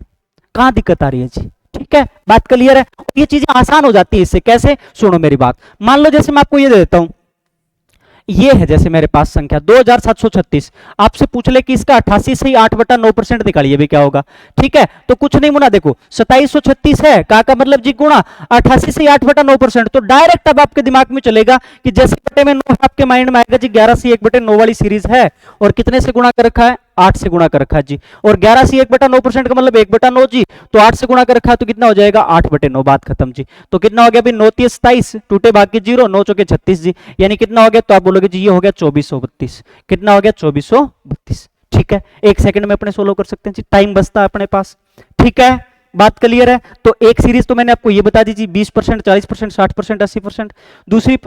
कहां दिक्कत आ रही है जी, ठीक है, बात क्लियर है। ये चीजें आसान हो जाती है इससे, कैसे, सुनो मेरी बात। मान लो जैसे मैं आपको ये दे देता हूं, ये है जैसे मेरे पास संख्या 2736, आपसे पूछ ले कि इसका 88 से ही 8/9% निकालिए भी क्या होगा, ठीक है। तो कुछ नहीं मुना, देखो 2736 है, का मतलब जी गुणा 88 से 8/9%, तो डायरेक्ट अब आपके दिमाग में चलेगा कि जैसे बटे में 9 आपके माइंड में आएगा जी, 11 से 1/9 वाली सीरीज है, और कितने से गुणा कर रखा है, 8 से गुणा कर रखा है जी। और 11 से 1/9% का मतलब 1/9 जी, तो 8 से गुणा कर रखा है, तो कितना हो जाएगा, 8/9, बात खत्म जी। तो कितना हो गया, 9 × 27, टूटे बाकी 0, 9 × 36 जी, यानी कितना हो गया, तो आप बोलोगे जी ये हो गया 2432। कितना हो गया, 2432, ठीक है। एक सेकंड में अपने सोल्व कर सकते हैं जी, टाइम बचता है अपने पास, ठीक है, बात क्लियर है। तो एक सीरीज तो मैंने आपको ये बता दी जी, 20%, 40%, 60%, 80%।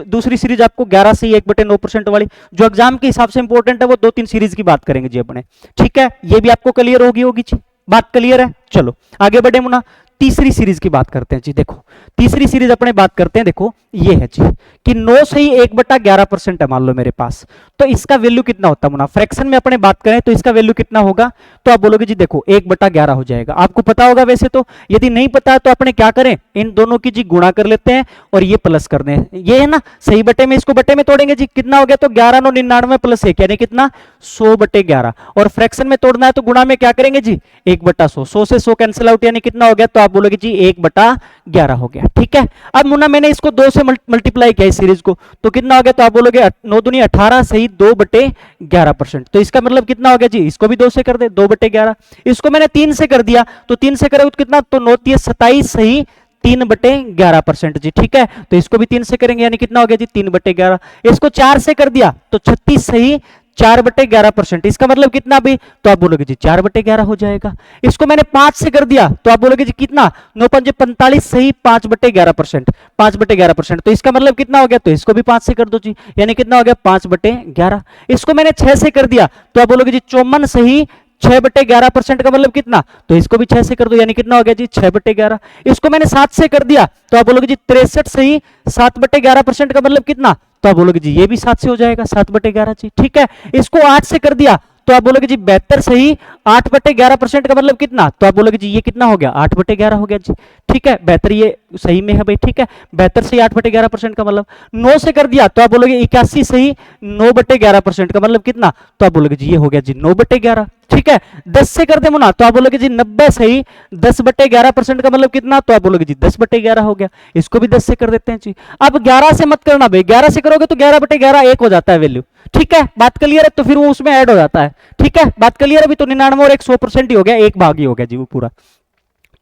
दूसरी सीरीज आपको 11 से 1/9% वाली, जो एग्जाम के हिसाब से इंपॉर्टेंट है, वो 2-3 सीरीज की बात करेंगे जी अपने, ठीक है। ये भी आपको क्लियर होगी जी, बात क्लियर है। चलो आगे बढ़े मुना, तीसरी सीरीज की बात करते हैं जी। देखो तीसरी सीरीज अपने बात करते हैं, देखो ये है जी कि 9 से ही 1/11% है मान लो मेरे पास, तो इसका वैल्यू कितना होता है मुना, फ्रैक्शन में अपने बात करें तो इसका वैल्यू कितना होगा, तो आप बोलोगे जी देखो 1/11 हो जाएगा। आपको पता होगा वैसे तो, यदि नहीं पता है तो अपने क्या करें, इन दोनों की जी गुणा कर लेते हैं और ये प्लस कर दें, ये है ना सही बटे में, इसको बटे में तोड़ेंगे जी, कितना हो गया, तो 11 9 99 प्लस 1 यानी कितना, 100/11। और फ्रैक्शन में तोड़ना है तो गुणा में क्या करेंगे जी, 1/100, 100 से 100 कैंसिल आउट, यानी कितना हो गया, तो आप बोलोगे जी 1/11 हो गया, ठीक है। अब मुन्ना मैंने इसको 2 से मल्टीप्लाई किया इस सीरीज को, तो कितना हो गया, तो आप बोलोगे 9 दूनी 18 सही 2/11%, तो इसका मतलब कितना हो गया जी, इसको भी 2 से कर दे, 2/11। इसको मैंने 3 से कर दिया, तो 3 से करोगे तो कितना, तो 9 × 27 सही 3/11% जी, ठीक है। तो इसको भी 3 से करेंगे, यानी कितना हो गया जी 3/11। इसको 4 से कर दिया तो 36 सही 4/11%, इसका मतलब कितना भी, तो आप बोलोगे जी 4/11 हो जाएगा। इसको मैंने 5 से कर दिया, तो आप बोलोगे जी कितना, 9 × 5 = 45 सही 5/11%, 5/11%, तो इसका मतलब कितना हो गया, तो इसको भी 5 से कर दो जी, यानी कितना हो गया 5/11। इसको मैंने 6 से कर दिया, तो आप बोलोगे जी 54 सही 6/11% का मतलब कितना, तो इसको भी 6 से कर दो, यानी कितना हो गया जी 6/11। इसको मैंने 7 से कर दिया, तो आप बोलोगे जी 63 सही 7/11% का मतलब कितना, तो आप बोलोगे जी ये भी 7 से हो जाएगा, 7/11 जी, ठीक है। इसको 8 से कर दिया, तो आप बोलोगे जी 72 सही 8/11% का मतलब कितना, तो आप बोलोगे जी ये कितना हो गया, 8/11 हो गया जी, ठीक है। 72 ये सही में है भाई, ठीक है, 72 से 8/11% का मतलब। 9 से कर दिया, तो आप बोलोगे 81 सही 9/11% का मतलब कितना, तो आप बोलोगे जी ये हो गया जी 9/11, ठीक है। 10 से कर दे मुना, तो आप बोलोगे जी 90 सही 10/11% का मतलब कितना, तो आप बोलोगे जी 10/11 हो गया। इसको भी 10 से कर देते हैं जी। अब 11 से मत करना भाई, 11 से करोगे तो 11/11 1 हो जाता है वैल्यू, ठीक है, बात क्लियर है, तो फिर वो उसमें ऐड हो जाता है, ठीक है, बात क्लियर है। अभी तो 99 और 100% ही हो गया, एक भाग ही हो गया जी वो पूरा।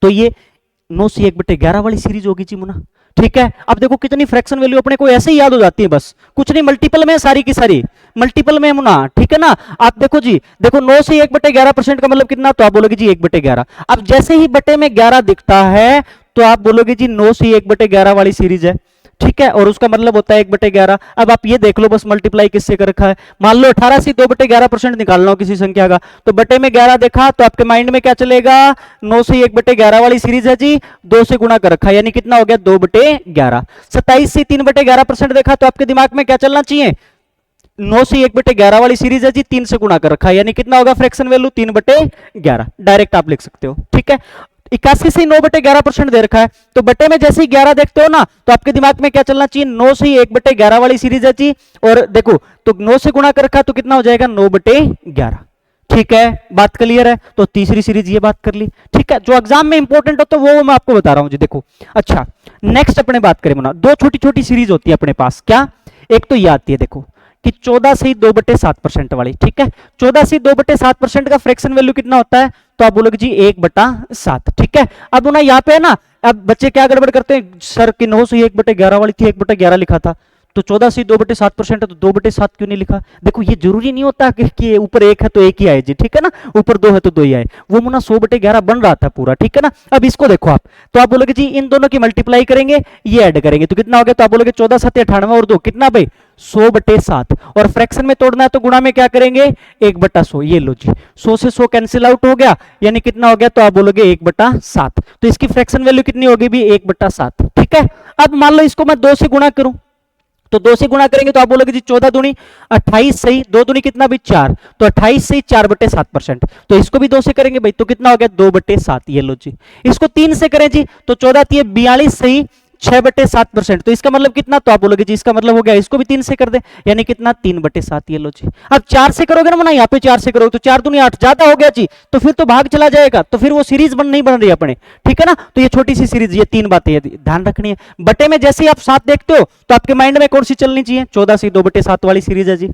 तो ये 9 से 1/11 वाली सीरीज होगी जी मुना, ठीक है। अब देखो कितनी फ्रैक्शन वैल्यू अपने को ऐसे ही याद हो जाती है, बस कुछ नहीं, मल्टीपल में सारी की सारी मल्टीपल में मुना, ठीक है ना। आप देखो जी, देखो 9 से 1/11% का मतलब कितना, तो आप बोलोगे जी 1/11। अब जैसे ही बटे में 11 दिखता है, तो आप बोलोगे जी 9 से 1/11 वाली सीरीज है, ठीक है, और उसका मतलब होता है 1/11। अब आप ये देख लो बस मल्टीप्लाई किससे कर रखा है। मान लो 18 से 2/11% निकालना हो किसी संख्या का, तो बटे में 11 देखा तो आपके माइंड में क्या चलेगा, 9 से 1/11 वाली सीरीज है जी, 2 से गुणा कर रखा है, यानी कितना हो गया 2/11। 27 से 3/11% देखा तो आपके दिमाग में क्या चलना चाहिए, 9 से 1/11 वाली सीरीज है जी, 3 से गुणा कर रखा है, यानी कितना होगा फ्रैक्शन वैल्यू 3/11, डायरेक्ट आप लिख सकते हो। ठीक है, 81 से 9/11% दे रखा है, तो बटे में जैसे ही 11 देखते हो ना तो आपके दिमाग में क्या चलना चाहिए, 9 से 1/11 वाली सीरीज है जी, और देखो तो 9 से गुणा कर रखा है तो कितना हो जाएगा 9/11। ठीक है, बात क्लियर है। तो तीसरी सीरीज ये बात कर ली। ठीक है, जो एग्जाम में इंपॉर्टेंट हो तो वो मैं आपको बता रहा हूं जी। देखो अच्छा, नेक्स्ट अपने बात करें मुना, दो छोटी छोटी सीरीज होती है अपने पास, क्या, एक तो ये आती है देखो कि 14 से 2/7% वाली। ठीक है, 14 से 2/7% का फ्रैक्शन वैल्यू कितना होता है, तो आप बोलोगे जी 1/7। ठीक है, अब ना यहाँ पे है ना, अब बच्चे क्या गड़बड़ करते हैं, सर कि 9 से 1/11 वाली थी, 1/11 लिखा था, तो 14 से 2/7% है तो 2/7 क्यों नहीं लिखा। देखो ये जरूरी नहीं होता कि ऊपर एक है तो एक ही आए जी, ठीक है ना, ऊपर 2 है तो 2 ही आए, वो मुना 100/11 बन रहा था पूरा। ठीक है ना, अब इसको देखो आप, तो आप बोलोगे जी इन दोनों की मल्टीप्लाई करेंगे, ये ऐड करेंगे तो कितना हो गया, तो आप बोलोगे 14 7 98 और 2 कितना भाई 100/7, और फ्रैक्शन में तोड़ना है तो गुणा में क्या करेंगे 1/100। ये लो जी, 100 से 100 कैंसिल आउट हो गया, यानी कितना हो गया, तो आप बोलोगे 1/7, तो इसकी फ्रैक्शन वैल्यू कितनी होगी भी 1/7। ठीक है, अब मान लो इसको मैं 2 से गुणा करूं, तो 2 से गुणा करेंगे तो आप बोलोगे जी 14 दूनी 28 सही, 2 दूनी कितना भी 4, तो 28 से 4/7%, तो इसको भी 2 से करेंगे भाई तो कितना हो गया 2/7। ये लो जी, इसको 3 से करें जी तो 14 3 42 सही, 6/7%, तो इसका मतलब कितना, तो आप बोलोगे जी इसका मतलब हो गया इसको भी 3 से कर दे, यानी कितना 3/7। ये लो जी, अब 4 से करोगे ना, यहाँ पे 4 से करोगे तो 4 दूनी 8 ज्यादा हो गया जी, तो फिर तो भाग चला जाएगा, तो फिर वो सीरीज नहीं बन रही अपने। ठीक है ना, तो ये छोटी सी सीरीज, ये 3 बातें ध्यान रखनी है। बटे में जैसे ही आप 7 देखते हो तो आपके माइंड में कौन सी चलनी चाहिए, 14 से 2/7 वाली सीरीज है जी।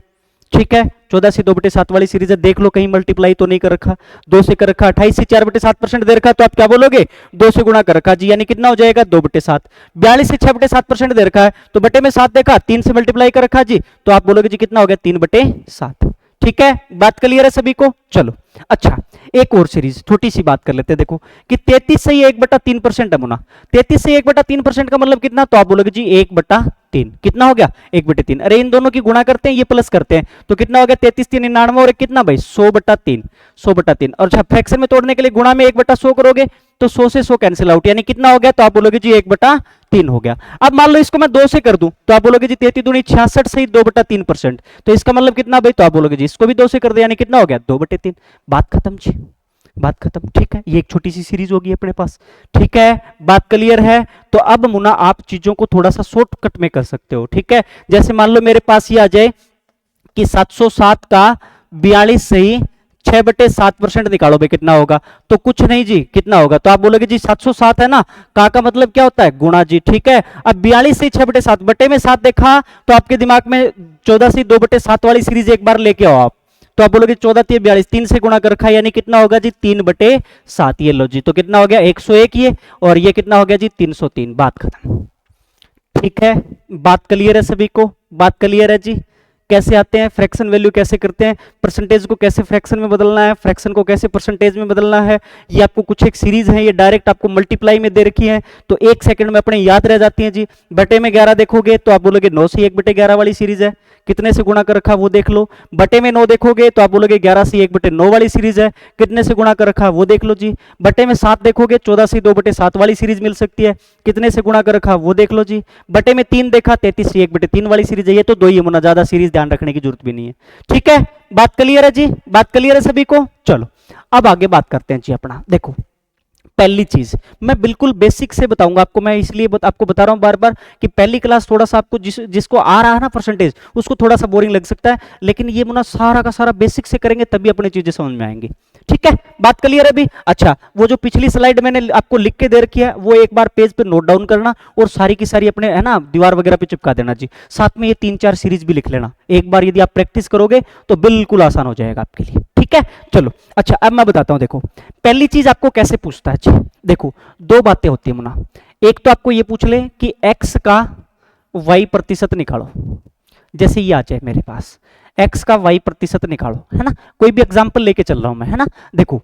ठीक है, 14 से 2/7 वाली सीरीज है, देख लो कहीं मल्टीप्लाई तो नहीं कर रखा, 2 से कर रखा, 28 से 4/7% दे रखा, तो आप क्या बोलोगे 2 से गुणा कर रखा जी, यानी कितना हो जाएगा 2/7। 42 से 6/7% दे रखा है, तो बटे में 7 देखा, 3 से मल्टीप्लाई कर रखा जी, तो आप बोलोगे जी कितना हो गया 3/7। ठीक है, बात क्लियर है सभी को, चलो अच्छा एक और सीरीज छोटी सी बात कर लेते हैं। देखो कि 33 से 1/3% है मुना, 33 से 1/3% का मतलब कितना, तो आप बोलोगे जी 1/3, कितना हो गया 1/3। अरे इन दोनों की गुणा करते हैं, ये प्लस करते हैं, तो कितना हो गया 33 3 99 और एक कितना भाई 100/3, 100/3। और अच्छा फ्रैक्शन में तोड़ने के लिए गुणा में 1/100 करोगे तो 100 से 100 कैंसिल आउट, यानी कितना हो गया, तो आप बोलोगे जी 1/3 हो गया। अब मान लो इसको मैं 2 से कर दूं तो आप बोलोगे जी 33 दूनी 66 सही 2/3%, तो इसका मतलब कितना भाई, तो आप बोलोगे जी इसको भी 2 से कर दे, यानी कितना हो गया 2/3। बात खत्म जी, बात खत्म। ठीक है, ये एक छोटी सी सीरीज होगी अपने पास। ठीक है, बात क्लियर है। तो अब मुना आप चीजों को थोड़ा सा शॉर्टकट में कर सकते हो। ठीक है, जैसे मान लो मेरे पास ये आ जाए कि 707 का 42 सही 6/7% निकालो भाई कितना होगा, तो कुछ नहीं जी कितना होगा, तो आप बोलोगे जी 707 है ना, का मतलब क्या होता है गुणा जी। ठीक है, अब 42 से 6/7 बटे में 7 देखा तो आपके दिमाग में 14 से 2/7 वाली सीरीज एक बार लेके आओ आप, तो आप बोलोगे 14 3 42, 3 से गुणा कर रखा है, यानी कितना होगा जी 3/7। ये लो जी, तो कितना हो गया 101 ये, और ये कितना हो गया जी 303। बात खत्म। ठीक है, बात क्लियर है सभी को, बात क्लियर है जी। कैसे आते हैं फ्रैक्शन वैल्यू कैसे करते हैं, परसेंटेज को कैसे फ्रैक्शन में बदलना है, फ्रैक्शन को कैसे परसेंटेज में बदलना है, ये आपको कुछ एक सीरीज है, ये डायरेक्ट आपको मल्टीप्लाई में दे रखी है, तो 1 सेकंड में अपने याद रह जाती है जी। बटे में 11 देखोगे तो आप बोलोगे 9 से 1/11 वाली सीरीज है, कितने से गुणा कर रखा वो देख लो। बटे में 9 देखोगे तो आप बोलोगे 11 से 1/9 वाली सीरीज है, कितने से गुणा कर रखा वो देख लो जी। बटे में 7 देखोगे 14 से 2/7 वाली सीरीज मिल सकती है, कितने से गुणा कर रखा वो देख लो जी। बटे में 3 देखा 33 से 1/3 वाली सीरीज है, ये तो 2 ही है मुना, ज्यादा सीरीज ध्यान रखने की जरूरत भी नहीं है। ठीक है, बात क्लियर है जी, बात क्लियर है सभी को। चलो अब आगे बात करते हैं जी अपना। देखो पहली चीज मैं बिल्कुल बेसिक से बताऊंगा आपको, मैं इसलिए आपको बता रहा हूं बार बार कि पहली क्लास थोड़ा सा आपको जिसको आ रहा है ना परसेंटेज उसको थोड़ा सा बोरिंग लग सकता है, लेकिन ये मुना सारा का सारा बेसिक से करेंगे तभी अपनी चीजें समझ में आएंगी। ठीक है, बात क्लियर है भी। अच्छा वो जो पिछली स्लाइड मैंने आपको लिख के दे रखी है वो एक बार पेज पे नोट डाउन करना और सारी की सारी अपने है ना दीवार वगैरह पे चिपका देना जी। साथ में ये 3-4 सीरीज भी लिख लेना, एक बार यदि आप प्रैक्टिस करोगे तो बिल्कुल आसान हो जाएगा आपके लिए। ठीक है, चलो अच्छा अब मैं बताता हूं। देखो पहली चीज आपको कैसे पूछता है जी, देखो 2 बातें होती है मुना। एक तो आपको ये पूछ ले कि x का y प्रतिशत निकालो, जैसे ये आ जाए मेरे पास x का y प्रतिशत निकालो, है ना, कोई भी एग्जांपल लेके चल रहा हूं मैं, है ना। देखो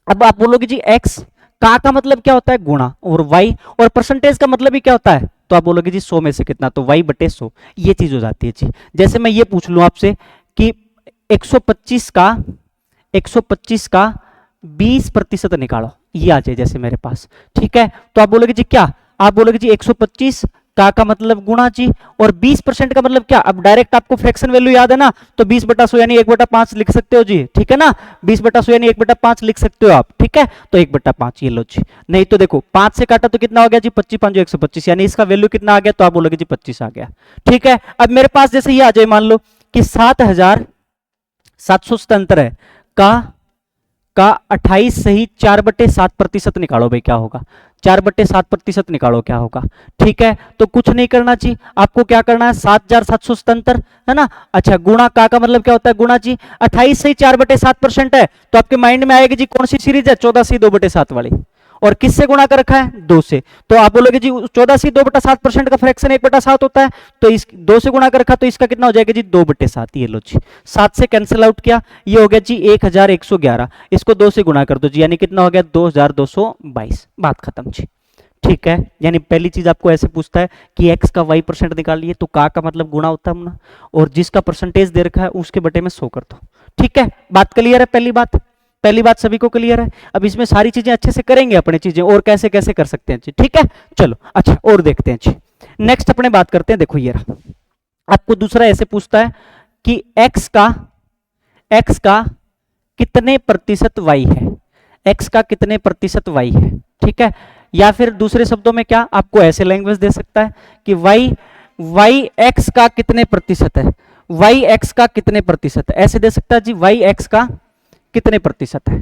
अब आप बोलोगे जी x का मतलब क्या होता है गुणा, और y और परसेंटेज का मतलब ही क्या होता है तो आप बोलोगे जी 100 में से कितना, तो y बटे 100, ये चीज हो जाती है जी। जैसे मैं ये पूछ लूं आपसे कि 125 का 20% निकालो, ये आ जाए जैसे मेरे पास, ठीक है, तो आप बोलोगे जी क्या, आप बोलोगे जी 125 का मतलब गुणा जी, और 20% का मतलब क्या, अब डायरेक्ट आपको फ्रैक्शन वैल्यू याद है ना, तो 20/100 यानी 1/5 लिख सकते हो जी, ठीक है ना, 20/100 यानी 1/5 लिख सकते हो आप, ठीक है, तो 1/5 ये लो जी। नहीं तो देखो 5 से काटा तो कितना हो गया जी, 25 5 125, यानी इसका वैल्यू कितना आ गया, तो आप बोलोगे जी 25 आ गया, ठीक है। अब मेरे पास जैसे ये आ जाए, मान लो कि 7,777 का 28 सही 4/7% निकालो भाई, क्या होगा, 4/7% निकालो क्या होगा, ठीक है। तो कुछ नहीं करना चाहिए, आपको क्या करना है, 7,777 है ना, अच्छा गुणा का मतलब क्या होता है, गुणा जी, 28 सही 4/7% है, तो आपके माइंड में आएगी जी कौन सी सीरीज है, 14 सही 2/7 वाली, और किससे गुणा कर रखा है, 2 से, तो आप बोलोगे जी 14 सही 2/7% का फ्रैक्शन 1/7 होता है, तो इस 2 से गुणा कर रखा, तो इसका कितना हो जाएगा जी 2/7, ये लो जी, 7 से कैंसिल आउट किया, ये हो गया जी 1111, इसको 2 से गुणा कर दो जी, यानी कितना हो गया 2222, बात खत्म जी, ठीक है। यानी पहली चीज आपको ऐसे पूछता है कि x का y% निकालिए, तो का मतलब गुणा होता है ना, और जिसका परसेंटेज दे रखा है उसके बटे में 100 कर दो, ठीक है, बात क्लियर है, पहली बात सभी को क्लियर है। अब इसमें सारी चीजें अच्छे से करेंगे अपने चीजें, और कैसे कैसे कर सकते हैं जी, ठीक है, चलो अच्छा और देखते हैं जी, नेक्स्ट अपने बात करते हैं, देखो ये रहा, आपको दूसरा ऐसे पूछता है कि x का कितने प्रतिशत y है, x का कितने प्रतिशत y है, ठीक है, या फिर दूसरे शब्दों में क्या आपको ऐसे लैंग्वेज दे सकता है कि y x का कितने प्रतिशत है, y x का कितने प्रतिशत है, ऐसे दे सकता है जी, y x का कितने प्रतिशत है,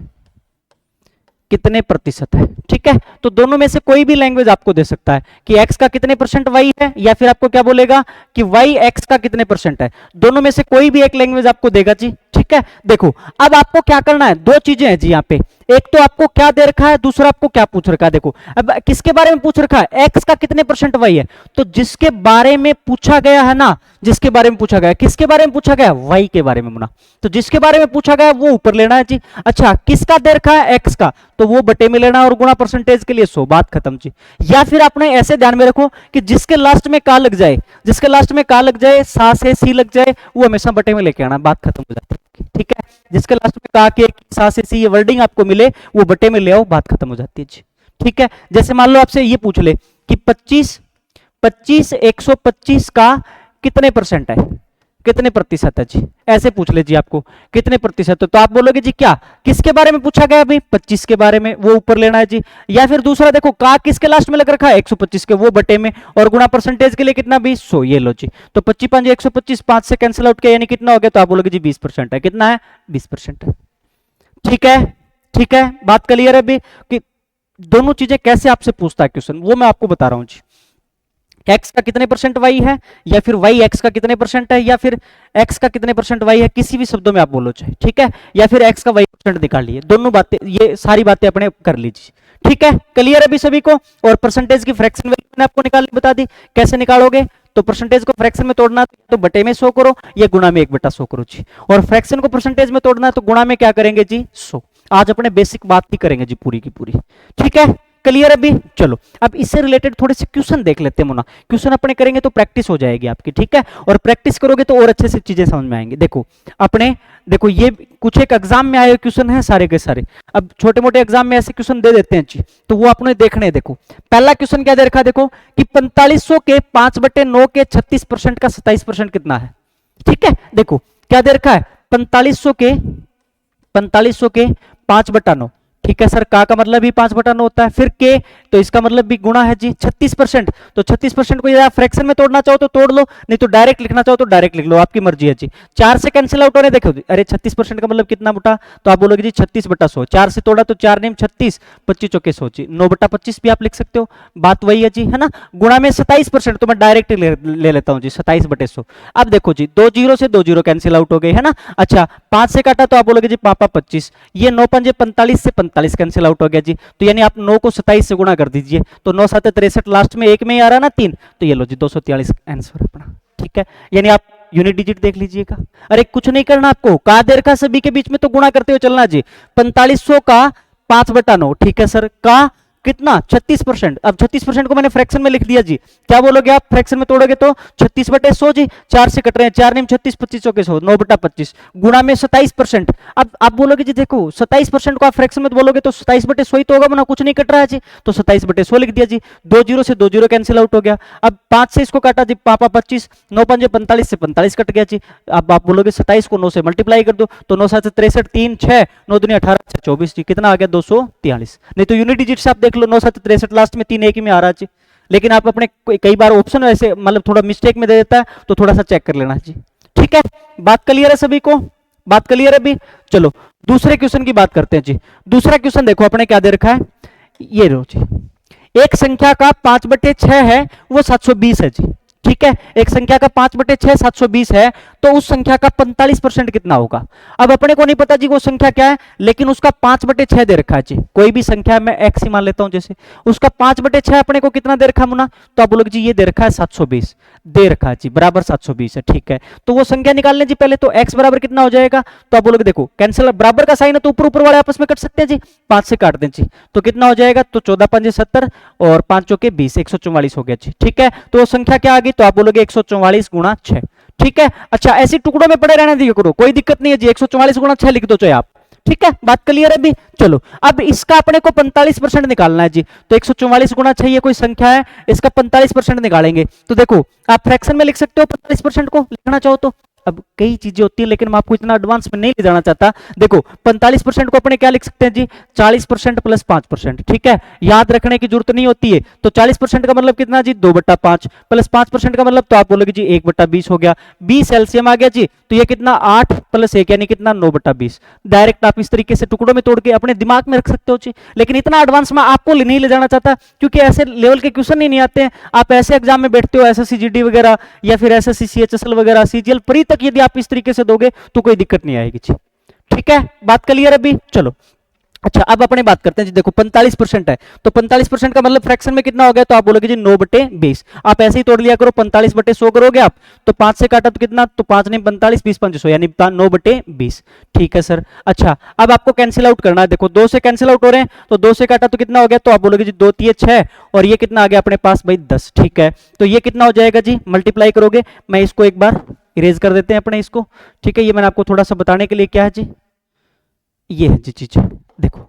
कितने प्रतिशत है, ठीक है, तो दोनों में से कोई भी लैंग्वेज आपको दे सकता है कि x का कितने परसेंट y है, या फिर आपको क्या बोलेगा कि y x का कितने परसेंट है, दोनों में से कोई भी एक लैंग्वेज आपको देगा जी, ठीक है। देखो अब आपको क्या करना है, दो चीजें हैं जी यहाँ पे, एक तो आपको क्या दे रखा है, दूसरा आपको क्या पूछ रखा है, देखो अब किसके बारे में पूछ रखा है, x का कितने परसेंट y है, तो जिसके बारे में पूछा गया है ना, जिसके बारे में पूछा गया, किसके बारे में पूछा गया, y के बारे में मुना, तो जिसके बारे में पूछा गया वो ऊपर लेना है जी, अच्छा किसका दे रखा है, x का, तो वो बटे में लेना और गुणा परसेंटेज के लिए 100, बात खत्म जी। या फिर आपने ऐसे ध्यान में रखो कि जिसके लास्ट में का लग जाए, जिसके लास्ट में का लग जाए, सा से सी लग जाए, वो हमेशा बटे में लेके आना, बात खत्म हो जाती है, ठीक है, जिसके लास्ट में का के सा से सी ये वर्डिंग आपको मिले वो बटे में ले आओ, बात खत्म हो जाती है जी, ठीक है। जैसे मान लो आपसे ये पूछ ले कि 125 का कितने परसेंट है, कितने प्रतिशत है जी, ऐसे पूछ ले जी आपको कितने प्रतिशत है, तो आप बोलोगे जी क्या, किसके बारे में पूछा गया अभी, 25 के बारे में, वो ऊपर लेना है जी। या फिर दूसरा देखो का किसके लास्ट में लग रखा है, 125 के, वो बटे में, और गुणा परसेंटेज के लिए कितना 20, 100, ये लो जी, तो 25 5 125, 5 से कैंसिल आउट किया यानी कितना हो गया, तो आप बोलोगे जी 20% है, कितना है 20% है, ठीक है, ठीक है, बात क्लियर है अभी कि दोनों चीजें कैसे आपसे पूछता है क्वेश्चन, वो मैं आपको बता रहा हूं जी, x का कितने परसेंट y है, या फिर y x का कितने परसेंट है, या फिर x का कितने परसेंट y है, किसी भी शब्दों में आप बोलो चाहे, ठीक है, या फिर x का y परसेंट निकाल लिए, दोनों बातें, ये सारी बातें अपने कर लीजिए, ठीक है, क्लियर है अभी सभी को। और परसेंटेज की फ्रैक्शन वैल्यू मैंने आपको निकालनी बता दी, कैसे निकालोगे, तो परसेंटेज को फ्रैक्शन में तोड़ना तो बटे में 100 करो, या गुणा में 1/100 करो जी, और फ्रैक्शन को परसेंटेज में तोड़ना तो गुणा में क्या करेंगे जी 100। आज अपने बेसिक बात ही करेंगे जी पूरी की पूरी, ठीक है, क्लियर अभी। चलो अब इससे रिलेटेड थोड़े से क्वेश्चन देख लेते हैं मुना, क्वेश्चन अपने करेंगे तो प्रैक्टिस हो जाएगी आपकी, ठीक है, और प्रैक्टिस करोगे तो और अच्छे से चीजें समझ में आएंगी। देखो अपने, देखो ये कुछ एक एग्जाम में आए क्वेश्चन है सारे के सारे, अब छोटे मोटे एग्जाम में ऐसे क्वेश्चन दे देते हैं जी, तो वो आपने देखने। देखो पहला क्वेश्चन क्या दे रखा है, देखो कि 4500 के 5/9 के 36% का 27% कितना है, ठीक है। देखो क्या दे रखा है, 4500 के 5/9, ठीक है सर, का मतलब भी 5/9 होता है, फिर के तो इसका मतलब भी गुणा है जी 36%, तो 36% को यदि फ्रैक्शन में तोड़ना चाहो तो तोड़ लो, नहीं तो डायरेक्ट लिखना चाहो तो डायरेक्ट लिख लो, आपकी मर्जी है जी। 4 से कैंसिल आउट होने, देखो अरे 36% का मतलब कितना उठा, तो आप बोलोगे जी 36/100, 4 से तोड़ा तो 4 नेम 36, 25 चौके 100 जी, 9/25 भी आप लिख सकते हो, बात वही है जी, है ना। गुणा में 27%, तो मैं डायरेक्ट ले लेता हूँ जी 27/100। अब देखो जी 2 जीरो से 2 जीरो कैंसिल आउट हो गए, है ना। अच्छा 5 से काटा तो आप बोलोगे जी 5 25, ये 9 5 45 से 45 कैंसिल आउट हो गया जी, तो यानी आप 9 को 27 से गुणा कर दीजिए, तो 9 7 63, लास्ट में एक में ही आ रहा ना 3, तो ये लो जी 243 आंसर अपना, ठीक है। यानी आप यूनिट डिजिट देख लीजिएगा, अरे कुछ नहीं करना आपको, का देर का सभी के बीच में तो गुणा करते हुए चलना जी। 4500 का 5/9, ठीक है सर, का कितना 36%। अब 36% को मैंने फ्रैक्शन में लिख दिया जी, क्या बोलोगे आप, फ्रैक्शन में तोड़ोगे तो 36/100 जी, 4 से कट रहे हैं, 4 निम 36, 25 चौके 100, 9/25 गुणा में 27%। अब आप बोलोगे जी देखो 27% को आप फ्रैक्शन में बोलोगे तो 27/100 ही तो होगा, ना कुछ नहीं कट रहा है जी, तो 27/100 लिख दिया जी। 2 जीरो से 2 जीरो कैंसिल आउट हो गया। अब 5 से इसको काटा जी, पापा 25, 9 पंजे 45 से 45 कट गया जी। अब आप बोलोगे 27 को 9 से मल्टीप्लाई कर दो, तो 9 7 63, 3 6, 9 दूनी 18, 24 जी, कितना आ गया 243। नहीं तो यूनिट डिजिट से आप देख लो, 9 7 63 लास्ट में 3 एक ही में आ रहा है, लेकिन आप अपने कई बार ऑप्शन ऐसे मतलब थोड़ा मिस्टेक में दे देता है, तो थोड़ा सा चेक कर लेना जी। ठीक है, बात क्लियर है सभी को, बात क्लियर है अभी। चलो दूसरे क्वेश्चन की बात करते हैं जी। दूसरा क्वेश्चन देखो अपने क्या दे रखा है, ये लो जी, एक संख्या का 5/6 है वो 720 है जी। ठीक है, एक संख्या का 5/6 720 है, तो उस संख्या का 45% कितना होगा। अब अपने को नहीं पता जी वो संख्या क्या है, लेकिन उसका 5/6 दे रखा है जी। कोई भी संख्या मैं x ही मान लेता हूं, जैसे उसका 5/6 अपने को कितना दे रखा है मुना, तो आप बोलोगे जी ये दे रखा है 720, दे रखा है जी, बराबर 720 है। ठीक है, तो वो संख्या निकाल लें जी पहले, तो x बराबर कितना हो जाएगा, तो आप बोलोगे देखो कैंसिल, बराबर का साइन है तो ऊपर ऊपर वाले आपस में कट सकते हैं जी, 5 से काट दें जी, तो कितना हो जाएगा, तो 14 पंजे 70 और 5 चौके 20, 144 हो गया जी। ठीक है, तो वो संख्या क्या आ गई, तो आप बोलोगे 144 गुणा 6। ठीक है, अच्छा ऐसे टुकड़ों में पड़े रहने दिया करो, कोई दिक्कत नहीं है जी, 144 गुणा 6 लिख दो चाहे आप। ठीक है, बात क्लियर है अभी। चलो अब इसका अपने को 45% निकालना है जी, तो 144 गुणा 6 ये कोई संख्या है, इसका 45% निकालेंगे, तो देखो आप फ्रैक्शन में लिख सकते हो 45% को लिखना चाहो तो। अब कई चीजें होती है, लेकिन मैं आपको इतना एडवांस में नहीं ले जाना चाहता। देखो 45% को अपने क्या लिख सकते हैं जी, 40% प्लस 5%। ठीक है, याद रखने की जरूरत नहीं होती है, तो 40% का मतलब कितना जी, 2/5 प्लस 5% का मतलब, तो आप बोलोगे जी 1/20 हो गया। 20 एलसीएम आ गया जी, तो ये कितना 8 प्लस 1 यानी कितना 9/20। डायरेक्ट आप इस तरीके से टुकड़ों में तोड़ के अपने दिमाग में रख सकते हो जी, लेकिन इतना एडवांस में आपको नहीं ले जाना चाहता, क्योंकि ऐसे लेवल के क्वेश्चन ही नहीं आते हैं। आप ऐसे एग्जाम में बैठते हो, एसएससी जीडी वगैरह या फिर एसएससी सीएचएसएल वगैरह, सीजीएल प्री तक यदि आप इस तरीके से दोगे तो कोई दिक्कत नहीं आएगी जी। ठीक है, बात क्लियर है अभी। चलो अच्छा अब अपने बात करते हैं जी, देखो 45% है, तो 45% का मतलब फ्रैक्शन में कितना हो गया, तो आप बोलोगे जी 9/20। आप ऐसे ही तोड़ लिया करो, 45/100 करोगे आप, तो 5 से काटा तो कितना, तो 5 नहीं 45, 20 5 100 यानी 9/20। ठीक है सर। अच्छा अब आपको कैंसिल आउट करना है, देखो 2 से कैंसिल आउट हो रहे हैं, तो 2 से काटा तो कितना हो गया, तो आप बोलोगे जी 2 3 6 और ये कितना आ गया अपने पास भाई 10। ठीक है, तो ये कितना हो जाएगा जी, मल्टीप्लाई करोगे, मैं इसको एक बार इरेज कर देते हैं अपने इसको। ठीक है, ये मैंने आपको थोड़ा सा बताने के लिए क्या है जी, ये है जी चीज, देखो।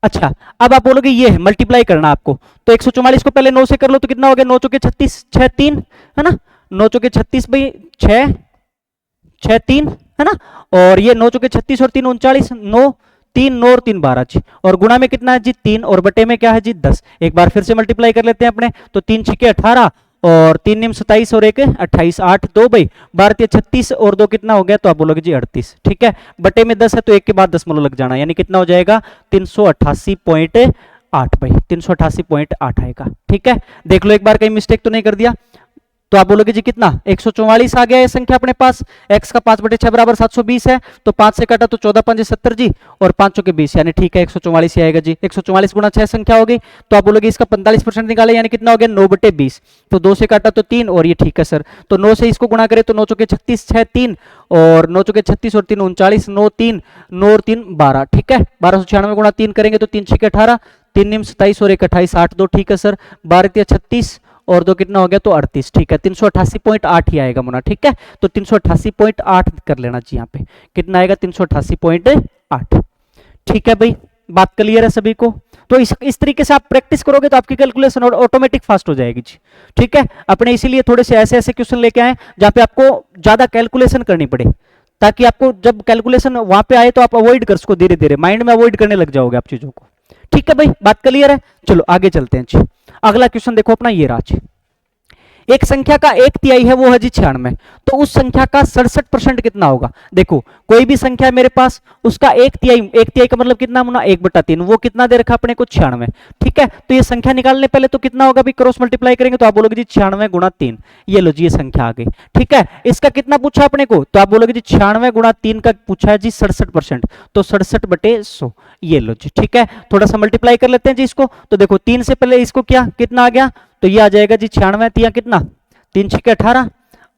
अच्छा अब आप बोलोगे ये है मल्टीप्लाई करना आपको, तो 144 को पहले 9 से कर लो, तो कितना हो गया, 9 चौके 36, 6 3 है ना, 9 चौके 36 भाई 6 6 3 है ना, और ये 9 चौके 36 और 3 39, 9 3 9 और 3 12 जी, और गुणा में कितना है जी 3 और बटे में क्या है जी 10। एक बार फिर से मल्टीप्लाई कर लेते हैं अपने, तो 3 6 18 और 3 निम 27 और 1 28, 8 2 भाई 12 36 और 2 कितना हो गया, तो आप बोलोगे जी 38। ठीक है, बटे में 10 है तो 1 के बाद दशमलव लग जाना, यानी कितना हो जाएगा 388.8 भाई 388.8 आएगा। ठीक है, देख लो एक बार कहीं मिस्टेक तो नहीं कर दिया, तो आप बोलोगे जी कितना 144 आ गया ये संख्या अपने पास, x का 5/6 बराबर 720 है, तो 5 से काटा तो 14 5 70 जी और 5 चौके 20 यानी ठीक है 144 ही आएगा जी। 144 गुणा 6 संख्या हो गई, तो आप बोलोगे इसका 45% निकाले, यानी कितना हो गया 9/20, तो 2 से काटा तो 3 और ये ठीक है सर, तो 9 से इसको गुणा करें तो 9 चौके 36 6 3 और 9 चौके 36 और 3 39, 9 3 9 और 3 12। ठीक है, 1296 गुणा 3 करेंगे तो 3 6 18, 3 निम 27 और 1 28, 8 2 ठीक है सर, 12 36 और 2 कितना हो गया, तो 38। ठीक है, 388.8 ही आएगा मुना। ठीक है, तो 388.8 कर लेना जी, यहाँ पे कितना आएगा 388.8। ठीक है भाई, बात क्लियर है सभी को। तो इस तरीके से आप प्रैक्टिस करोगे तो आपकी कैलकुलेशन ऑटोमेटिक फास्ट हो जाएगी जी। ठीक है, अपने इसीलिए थोड़े से ऐसे ऐसे क्वेश्चन लेके आए जहाँ पे आपको ज्यादा कैलकुलेशन करनी पड़े, ताकि आपको जब कैलकुलेशन वहां पे आए तो आप अवॉइड कर सको, धीरे धीरे माइंड में अवॉइड करने लग जाओगे आप चीजों को। ठीक है भाई, बात क्लियर है। चलो आगे चलते हैं जी, अगला क्वेश्चन देखो अपना ये रहा जी। एक संख्या का 1/3 है वो है जी 96, तो उस संख्या का 67% कितना होगा। देखो कोई भी संख्या मेरे पास, उसका 1/3 का मतलब कितना मुना 1/3, वो कितना दे रखा अपने को 96। ठीक है, तो ये संख्या निकालने पहले तो कितना होगा भी, क्रॉस मल्टीप्लाई करेंगे तो आप बोलोगे जी 96 गुणा 3, ये लो जी ये संख्या आ गई। ठीक है, इसका कितना पूछा अपने को, तो आप बोलोगे जी 96 गुणा 3 का पूछा है जी 67%, तो 67/100 ये लो जी। ठीक है, थोड़ा सा मल्टीप्लाई कर लेते हैं जी इसको, तो देखो 3 से पहले इसको क्या कितना आ गया, तो ये आ जाएगा जी 96 3 कितना 3 6 18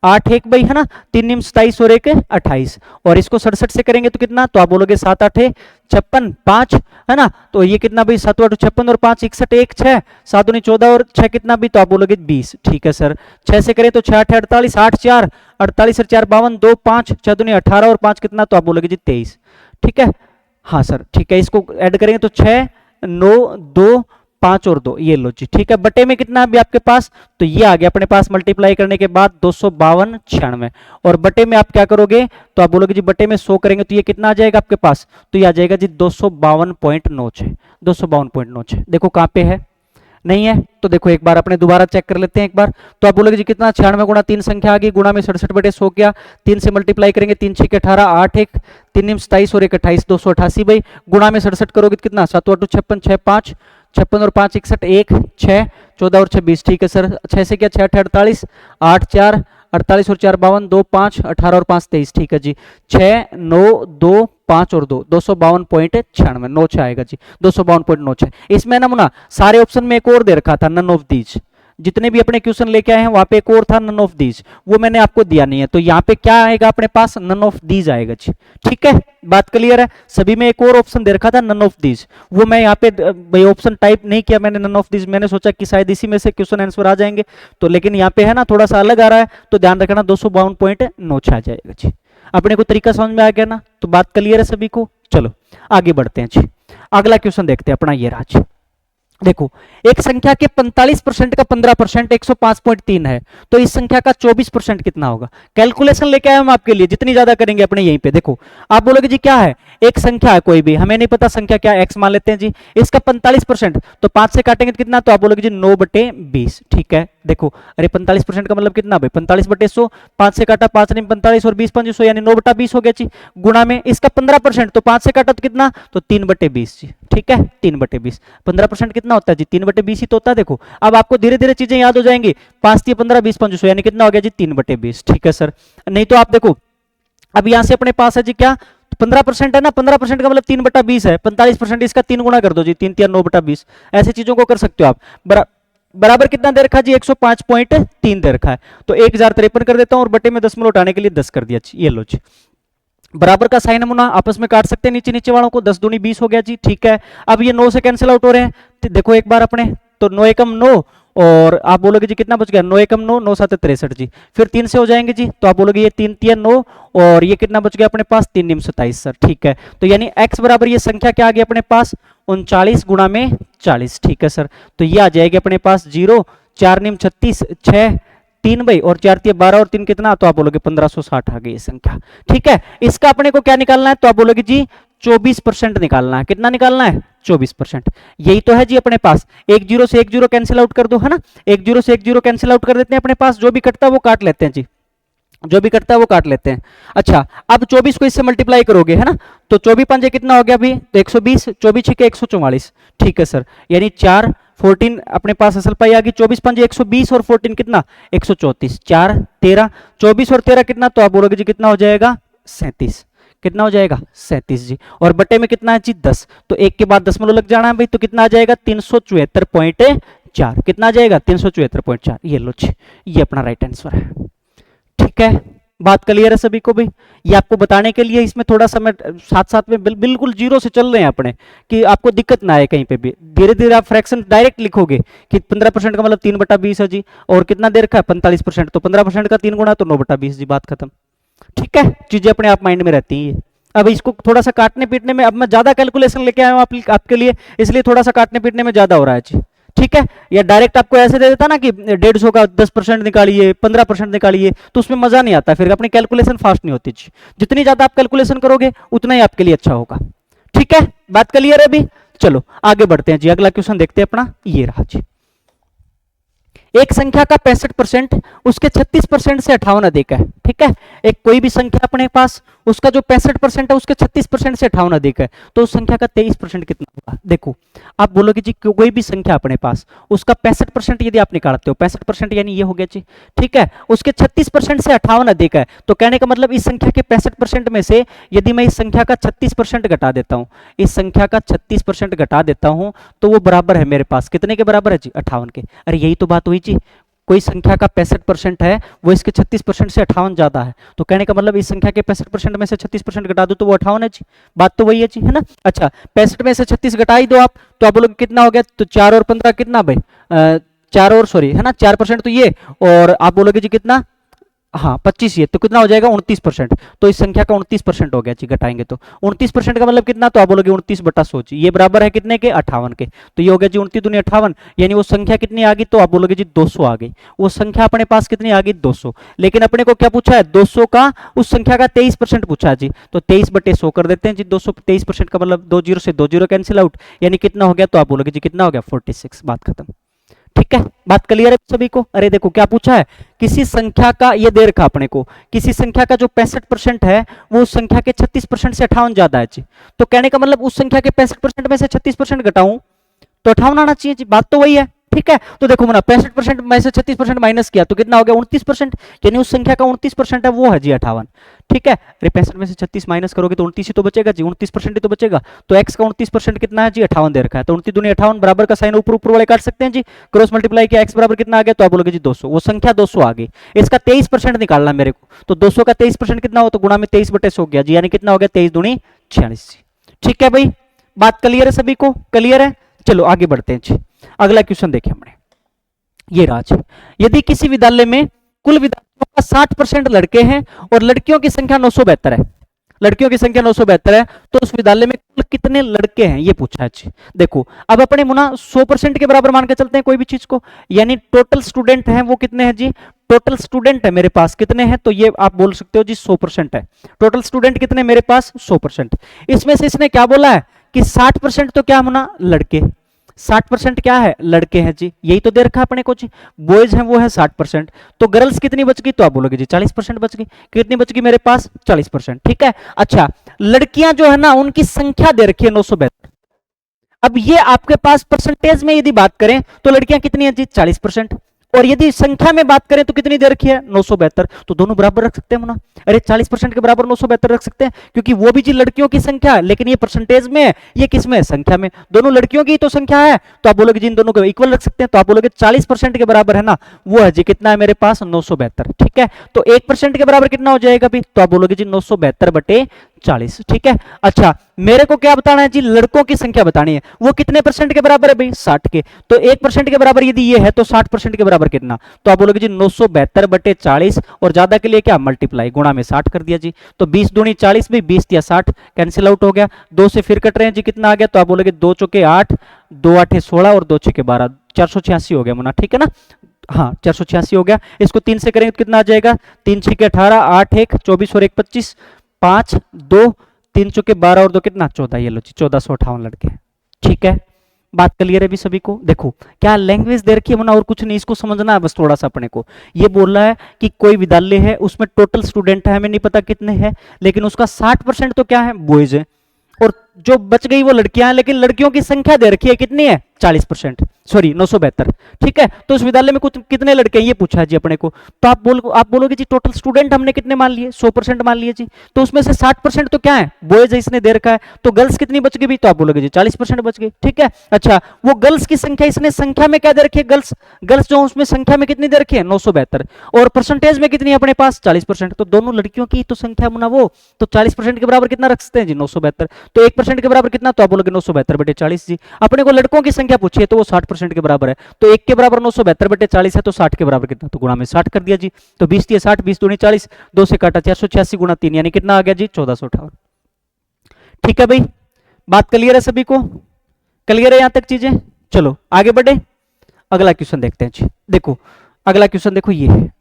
8 1 भाई है ना, 3 निम 27 और 1 28, और इसको 67 से करेंगे तो कितना, तो आप बोलोगे 7 8 56 5 है ना, तो ये कितना भाई 7 8 56 और 5 61 1 6 7 दूनी 14 और 6 कितना भी, तो आप बोलोगे 20। ठीक है सर, 6 से करें तो 6 8 48 8 4 48 और 4 52 2 5 6 दूनी 18 और 5 कितना, तो आप बोलोगे जी 23। ठीक है, हाँ सर ठीक है, इसको ऐड करेंगे तो 6 9 2 5 और 2, ये लो जी। ठीक है, बटे में कितना अभी आपके पास, तो ये आ गया अपने पास मल्टीप्लाई करने के बाद 252 96, और बटे में आप क्या करोगे, तो आप बोलोगे जी बटे में 100 करेंगे तो ये कितना आ जाएगा आपके पास, तो ये आ जाएगा जी 252.96 252.96। देखो कहाँ पे है, नहीं है, तो देखो एक बार अपने दोबारा चेक कर लेते हैं एक बार, तो आप बोलोगे जी कितना 96 गुणा 3 संख्या आ गई, गुणा में 67 बटे 100 किया, 3 से मल्टीप्लाई करेंगे 3 6 18 8 1 3 निम 27 और 1 28 288 भाई, गुणा में 67 करोगे तो कितना 7 8 56 6 5 56 और 5 61 1 6 14 और 26। ठीक है सर, 6 से क्या 6 8 48 8 4 48 और 4 52 2 5 18 और 5 23। ठीक है जी, 6 9 2 5 और 2 252.96 9 6 आएगा जी 252.96। इसमें नमूना सारे ऑप्शन में एक और दे रखा था, नन ऑफ दीज, जितने भी अपने क्वेश्चन लेके आए हैं वहां पे एक और था नन ऑफ दीज, वो मैंने आपको दिया नहीं है, तो यहाँ पे क्या आएगा अपने पास, नन ऑफ दीज आएगा जी। ठीक है, बात क्लियर है, सभी में एक और ऑप्शन दे रखा था नन ऑफ दीज, वो मैं यहाँ पे भाई ऑप्शन टाइप नहीं किया मैंने नन ऑफ दीज, मैंने सोचा कि शायद इसी में से क्वेश्चन आंसर आ जाएंगे, तो लेकिन यहाँ पे है ना थोड़ा सा अलग आ रहा है, तो ध्यान रखना 252.96 आ जाएगा जी। अपने को तरीका समझ में आ गया ना, तो बात क्लियर है सभी को। चलो आगे बढ़ते हैं जी, अगला क्वेश्चन देखते हैं अपना, ये रहा जी। देखो एक संख्या के 45% का 15% 105.3 है, तो इस संख्या का 24% कितना होगा। कैलकुलेशन लेके आए हम आपके लिए, जितनी ज्यादा करेंगे अपने यहीं पे। देखो आप बोलोगे जी क्या है, एक संख्या है कोई भी, हमें नहीं पता संख्या क्या है, x मान लेते हैं जी, इसका 45%, तो 5 से काटेंगे तो कितना, तो आप बोलोगे जी 9/20। ठीक है, देखो अरे 45% का मतलब कितना भाई 45/100, 5 से काटा 5 नहीं 45 और 20 5 यानी 9/20 हो गया जी। गुणा में इसका 15%, तो 5 से काटा तो कितना, तो 3/20 जी। ठीक है, 3/20, 15% कितना होता है जी 3/20 ही तो होता है। देखो अब आपको धीरे धीरे चीजें याद हो जाएंगी, 5 3 15 20 5 यानी कितना हो गया जी 3/20। ठीक है सर, नहीं तो आप देखो अब यहां से अपने पास है जी क्या, 15% है ना, 15% का मतलब 3/20 है, 45% इसका 3 गुना कर दो जी, 3 3 9/20, ऐसी चीजों को कर सकते हो आप। बराबर कितना दे रखा है जी 105.3 दे रखा है, तो 1053 कर देता हूं और बटे में 10 उठाने के लिए 10 कर दिया जी। ये लो जी, बराबर का साइन नमूना आपस में काट सकते हैं नीचे नीचे वालों को, 10 दूनी 20 हो गया जी। ठीक है, अब ये 9 से कैंसिल आउट हो रहे हैं, तो देखो एक बार अपने, तो 9 एकम 9, और आप बोलोगे जी कितना बच गया, 9 एकम 9 9 7 63 जी, फिर 3 से हो जाएंगे जी, तो आप बोलोगे ये 3 3 9, और ये कितना बच गया अपने पास 3 निम 27 सर। ठीक है, तो यानी x बराबर ये संख्या क्या आ गई अपने पास 39 गुणा में 40। ठीक है सर, तो ये आ जाएगी अपने पास 0 4 निम 36 6 3 भाई और 4 3 12 और 3 कितना, तो आप बोलोगे 1560 आ गई ये संख्या। ठीक है, इसका अपने को क्या निकालना है, तो आप बोलोगे जी 24% निकालना है। कितना निकालना है 24%, यही तो है जी अपने पास। 1 0 से 1 0 कैंसिल आउट कर दो, है ना, 1 0 से 1 0 कैंसिल आउट कर देते हैं, अपने पास जो भी कटता है वो काट लेते हैं जी, जो भी कटता है वो काट लेते हैं। अच्छा अब 24 को इससे मल्टीप्लाई करोगे, है ना, तो 24 पंजे कितना हो गया अभी, तो 120, 24 छिके 144। ठीक है सर, यानी 4 14 अपने पास असल पाई आ गई, 24 पंजे 120 और 14 कितना 134, 4 13 24 और 13 कितना, तो आप बोलोगे जी कितना हो जाएगा 37। कितना हो जाएगा 37 जी, और बटे में कितना है जी 10, तो एक के बाद दशमलव लग जाना है भाई, तो कितना आ जाएगा 374.4। कितना आ जाएगा 374.4। ये लो जी, ये अपना राइट आंसर है। ठीक है, बात क्लियर है सभी को भाई। ये आपको बताने के लिए इसमें थोड़ा सा मैं साथ साथ में बिल्कुल जीरो से चल रहे हैं अपने, कि आपको दिक्कत ना आए कहीं पे भी। धीरे धीरे आप फ्रैक्शन डायरेक्ट लिखोगे कि 15% का मतलब 3/20 है जी, और कितना दे रखा है 45%, तो 15% का 3 गुना तो 9/20 जी, बात खत्म। ठीक है, चीजें अपने आप माइंड में रहती है। अब इसको थोड़ा सा काटने पीटने में, अब मैं ज्यादा कैलकुलेशन लेके आया हूँ आपके लिए, इसलिए थोड़ा सा काटने पीटने में ज्यादा हो रहा है जी। ठीक है, या डायरेक्ट आपको ऐसे दे देता ना कि 150 का 10% निकालिए 15% निकालिए, तो उसमें मजा नहीं आता, फिर अपनी कैलकुलेशन फास्ट नहीं होती जी। जितनी ज्यादा आप कैलकुलेशन करोगे उतना ही आपके लिए अच्छा होगा। ठीक है, बात क्लियर है अभी। चलो आगे बढ़ते हैं जी, अगला क्वेश्चन देखते हैं अपना, ये रहा जी। एक संख्या का 65% उसके 36% से 58 अधिक है। ठीक है, एक कोई भी संख्या अपने पास, उसका जो 65% है उसके 36% से 58 अधिक है, तो उस संख्या का 23% कितना होगा। देखो आप बोलोगे जी कोई भी संख्या अपने पास, उसका 65% यदि आप निकालते हो, 65% यानी ये हो गया जी। ठीक है, उसके 36% से 58 अधिक है, तो कहने का मतलब इस संख्या के 65% में से यदि मैं इस संख्या का 36% घटा देता हूं, इस संख्या का 36% घटा देता हूं, तो वो बराबर है मेरे पास कितने के बराबर है जी 58 के। अरे यही तो बात हुई जी, कोई संख्या का 65% है, वो इसके 36% से 58 ज्यादा है, तो कहने का मतलब इस संख्या के 65% में से 36% घटा दो तो वो 58 है जी। बात तो वही है जी, है ना। अच्छा 65 में से 36 घटा ही दो आप, तो आप बोलोगे कितना हो गया, तो 4 और 15 कितना भाई, 4 और सॉरी है ना 4% तो ये, और आप बोलोगे जी कितना, हाँ 25, ये तो कितना हो जाएगा 29%। तो इस संख्या का 29% हो गया जी, घटाएंगे तो 29% का मतलब कितना, तो आप बोलोगे 29/100 जी, ये बराबर है कितने के, 58 के। तो ये हो गया जी 29 दूनी 58, यानी वो संख्या कितनी आ गई, तो आप बोलोगे जी 200 आ गई। वो संख्या अपने पास कितनी आ गई, 200। लेकिन अपने को क्या पूछा है, 200 का उस संख्या का 23% पूछा है जी, तो 23/100 कर देते हैं जी। 200 23% का मतलब 2 जीरो से 2 जीरो कैंसिल आउट, यानी कितना हो गया, तो आप बोलोगे जी कितना हो गया, 46। बात खत्म। ठीक है, बात क्लियर है सभी को। अरे देखो क्या पूछा है, किसी संख्या का, ये दे रखा अपने को, किसी संख्या का जो 65% है वो उस संख्या के 36% से 58 ज्यादा है जी। तो कहने का मतलब उस संख्या के 65% में से 36% घटाऊं तो 58 आना चाहिए जी। बात तो वही है। ठीक है, तो देखो मना 65% में से 36% माइनस किया तो कितना हो गया, 29%, यानी उस संख्या का 29% है वो है जी 58। ठीक है, अरे 65 में से 36 माइनस करोगे तो 29 ही तो बचेगा जी, 29% ही तो बचेगा। तो x का 29% कितना है जी, 58 दे रखा है, तो 29 दूनी 58, बराबर का साइन ऊपर ऊपर वाले काट सकते हैं जी, क्रॉस मल्टीप्लाई किया, x बराबर कितना आ गया, तो आप बोलोगे जी 200। वो संख्या 200 आ गई, इसका 23% निकालना मेरे को, तो 200 का 23% कितना हो, तो गुणा में 23/100 गया जी, यानी कितना हो गया, 23 दूनी 46। ठीक है भाई, बात क्लियर है सभी को, क्लियर है। चलो आगे बढ़ते हैं जी, अगला क्वेश्चन देखिए हमने, ये राज, यदि किसी विद्यालय में कुल विद्यार्थियों का 60% लड़के हैं और लड़कियों की संख्या 972 है, लड़कियों की संख्या 972 है, तो उस विद्यालय में कुल कितने लड़के हैं, ये पूछा है जी। देखो अब अपने मुना 100% के बराबर मान के चलते हैं कोई भी चीज को, यानी टोटल स्टूडेंट हैं वो कितने हैं जी, टोटल स्टूडेंट है मेरे पास कितने हैं, तो ये आप बोल सकते हो जी 100% है। टोटल स्टूडेंट कितने मेरे पास, 100%। इसमें से इसने क्या बोला है कि 60% तो क्या होना, लड़के, 60% क्या है, लड़के हैं जी, यही तो दे रखा अपने को जी। बॉयज हैं वो है 60%, तो गर्ल्स कितनी बच गई, तो आप बोलोगे जी 40% बच गई। कितनी बच गई मेरे पास, 40%। ठीक है, अच्छा लड़कियां जो है ना उनकी संख्या दे रखी है 972। अब ये आपके पास परसेंटेज में यदि बात करें तो लड़कियां कितनी है जी, 40%, और यदि संख्या में बात करें तो कितनी दे रखी है, 972। तो दोनों बराबर रख सकते हैं ना, अरे 40% के बराबर 972 रख सकते हैं, क्योंकि वो भी जी लड़कियों की संख्या है, लेकिन ये परसेंटेज में है, ये किस में है, संख्या में, दोनों लड़कियों की तो संख्या है, तो आप बोलोगे जी इन दोनों को इक्वल रख सकते हैं, तो आप बोलोगे 40% के बराबर है ना, वो है जी कितना है मेरे पास, 972। ठीक है, तो 1% के बराबर कितना हो जाएगा भी, तो आप बोलोगे जी 972/40। ठीक है, अच्छा मेरे को क्या बताना है जी, लड़कों की संख्या बतानी है, वो कितने परसेंट के बराबर है भाई, 60 के, तो 1% के बराबर यदि ये है तो 60% के बराबर कितना, तो आप बोलोगे जी 972/40, और ज्यादा के लिए क्या, मल्टीप्लाई, गुणा में 60 कर दिया जी। तो 20 दूनी 40 में 20 या 60 कैंसिल आउट हो गया, 2 से फिर कट रहे हैं जी, कितना आ गया, तो आप बोलोगे 2 चौके 8, 2 8 16 और 2 6 12, 486 हो गया मुना। ठीक है ना, हाँ 486 हो गया। इसको 3 से करेंगे तो कितना आ जाएगा, 3 6 18, 8 1 24 और 1 25, 5 2 3 चौके 12 और 2 कितना, 14, ये लो जी 1458 लड़के। ठीक है, बात क्लियर है भी सभी को। देखो क्या लैंग्वेज दे रखी है ना, और कुछ नहीं, इसको समझना है बस थोड़ा सा अपने को। ये बोल रहा है कि कोई विद्यालय है उसमें टोटल स्टूडेंट है, हमें नहीं पता कितने हैं, लेकिन उसका 60% तो क्या है, बॉयज है, और जो बच गई वो लड़कियां हैं, लेकिन लड़कियों की संख्या दे रखी है कितनी है, 40%, सॉरी 972। ठीक है, तो उस विद्यालय में कुछ कितने लड़के हैं ये पूछा है जी अपने को, तो आप बोलोगे जी टोटल स्टूडेंट हमने कितने मान लिए, 100% मान लिए जी, तो उसमें से 60% तो क्या है, बॉयज है, इसने दे रखा है, तो गर्ल्स कितनी बच गई भी, तो आप बोलोगे जी 40% बच गई। ठीक है, अच्छा वो गर्ल्स की संख्या इसने संख्या में क्या दे रखी है, गर्ल्स गर्ल्स जो उसमें संख्या में कितनी दे रखी है, 972, और परसेंटेज में कितनी है अपने पास, 40%, तो दोनों लड़कियों की तो संख्या मुना वो, तो 40% के बराबर कितना रख सकते हैं जी, 972, तो 1% के बराबर कितना, तो आप बोलोगे 972/40 जी। अपने को लड़कों की संख्या पूछी है तो वो 60% के बराबर है, तो 1 के बराबर 972/40 है, तो 60 के बराबर कितना, तो गुणा में 60 कर दिया जी। तो 20 दिए 60, 20 दूनी 40, 2 से काटा 486 गुणा 3, यानी कितना आ गया जी, 1458। ठीक है भाई, बात क्लियर है सभी को, क्लियर है यहां तक चीजें। चलो आगे बढ़े, अगला क्वेश्चन देखते हैं जी। देखो अगला क्वेश्चन देखो, ये है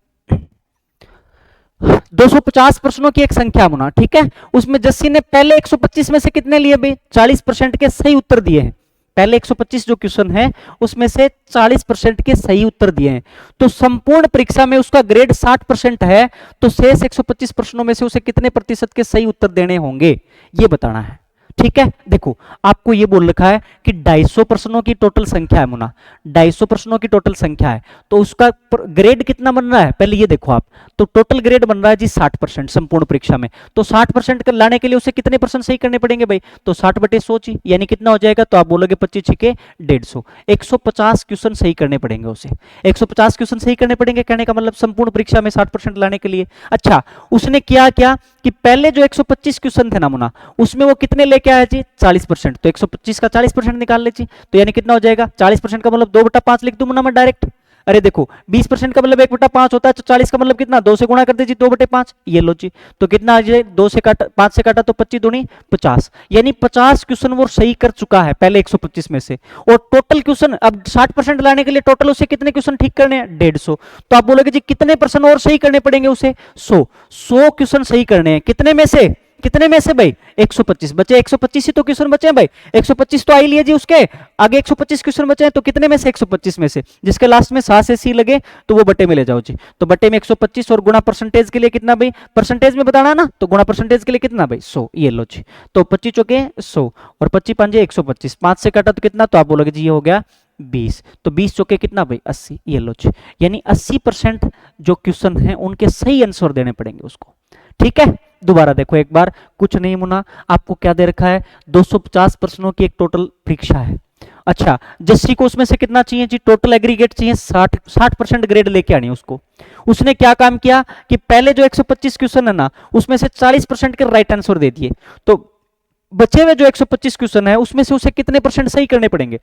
250 प्रश्नों की एक संख्या होना। ठीक है, उसमें जस्सी ने पहले 125 में से कितने लिए भाई, 40% के सही उत्तर दिए हैं। पहले 125 जो क्वेश्चन है उसमें से 40% के सही उत्तर दिए हैं, तो संपूर्ण परीक्षा में उसका ग्रेड 60% है, तो शेष 125 प्रश्नों में से उसे कितने प्रतिशत के सही उत्तर देने होंगे, ये बताना है। ठीक है, देखो आपको ये बोल रखा है कि 250 प्रश्नों की टोटल संख्या है मुना, 250 प्रश्नों की टोटल संख्या है, तो उसका ग्रेड कितना बन रहा है पहले ये देखो आप। तो टोटल ग्रेड बन रहा है जी 60% संपूर्ण परीक्षा में। तो 60% लाने के लिए उसे कितने परसेंट सही करने पड़ेंगे भाई, तो 60/100 जी, यानी कितना हो जाएगा, तो आप बोलोगे 25 छिके 150, 150 क्वेश्चन सही करने पड़ेंगे उसे, 150 क्वेश्चन सही करने पड़ेंगे, कहने का मतलब संपूर्ण परीक्षा में 60% लाने के लिए। अच्छा, उसने किया क्या कि पहले जो 125 क्वेश्चन थे ना मुना, उसमें वो कितने लेके आया जी 40%, तो 125 का 40% निकाल ले जी, तो यानी कितना हो जाएगा, 40% का मतलब 2/5 लिख दूं मुना मैं डायरेक्ट। अरे देखो 20% का मतलब 1/5 होता है, तो 40 का मतलब कितना, 2 से गुणा कर दे जी 2/5, ये लो जी। तो कितना आ जाए, 2 से काटा 5 से काटा तो 25 दूनी 50, यानी 50 क्वेश्चन वो सही कर चुका है पहले 125 में से। और टोटल क्वेश्चन अब 60% लाने के लिए टोटल उसे कितने क्वेश्चन ठीक करने हैं, 150। तो आप बोलोगे जी कितने परसेंट और सही करने पड़ेंगे उसे, 100 क्वेश्चन सही करने हैं, कितने में से, कितने में से भाई, 125 बचे, 125 ही तो क्वेश्चन बचे हैं भाई, 125 तो आ ही लिए जी, उसके आगे 125 क्वेश्चन बचे हैं, तो कितने में से, 125 में से, जिसके लास्ट में सा से सी लगे तो वो बटे में ले जाओ जी। तो बटे में 125 और गुणा परसेंटेज के लिए कितना भाई, परसेंटेज में बताना ना, तो गुणा परसेंटेज के लिए कितना भाई 100, ये लो जी। तो 25 चौके 100 और 25 पंजे 125, 5 से काटा तो कितना, तो आप बोलोगे जी ये हो गया 20, तो 20 चौके कितना भाई 80, ये लो जी। यानी 80% जो क्वेश्चन है उनके सही आंसर देने पड़ेंगे उसको। ठीक है, दोबारा देखो एक बार, कुछ नहीं मुना, आपको क्या दे रखा है, 250 प्रश्नों की एक टोटल परीक्षा है। अच्छा, जस्सी को उसमें से कितना चाहिए जी, टोटल एग्रीगेट चाहिए 60% ग्रेड लेके आनी है उसको। उसने क्या काम किया कि पहले जो 125 क्वेश्चन है ना, उसमें से 40% के राइट आंसर दे दिए, तो बचे हुए जो 125 क्वेश्चन है उसमें से उसे कितने परसेंट सही करने पड़ेंगे,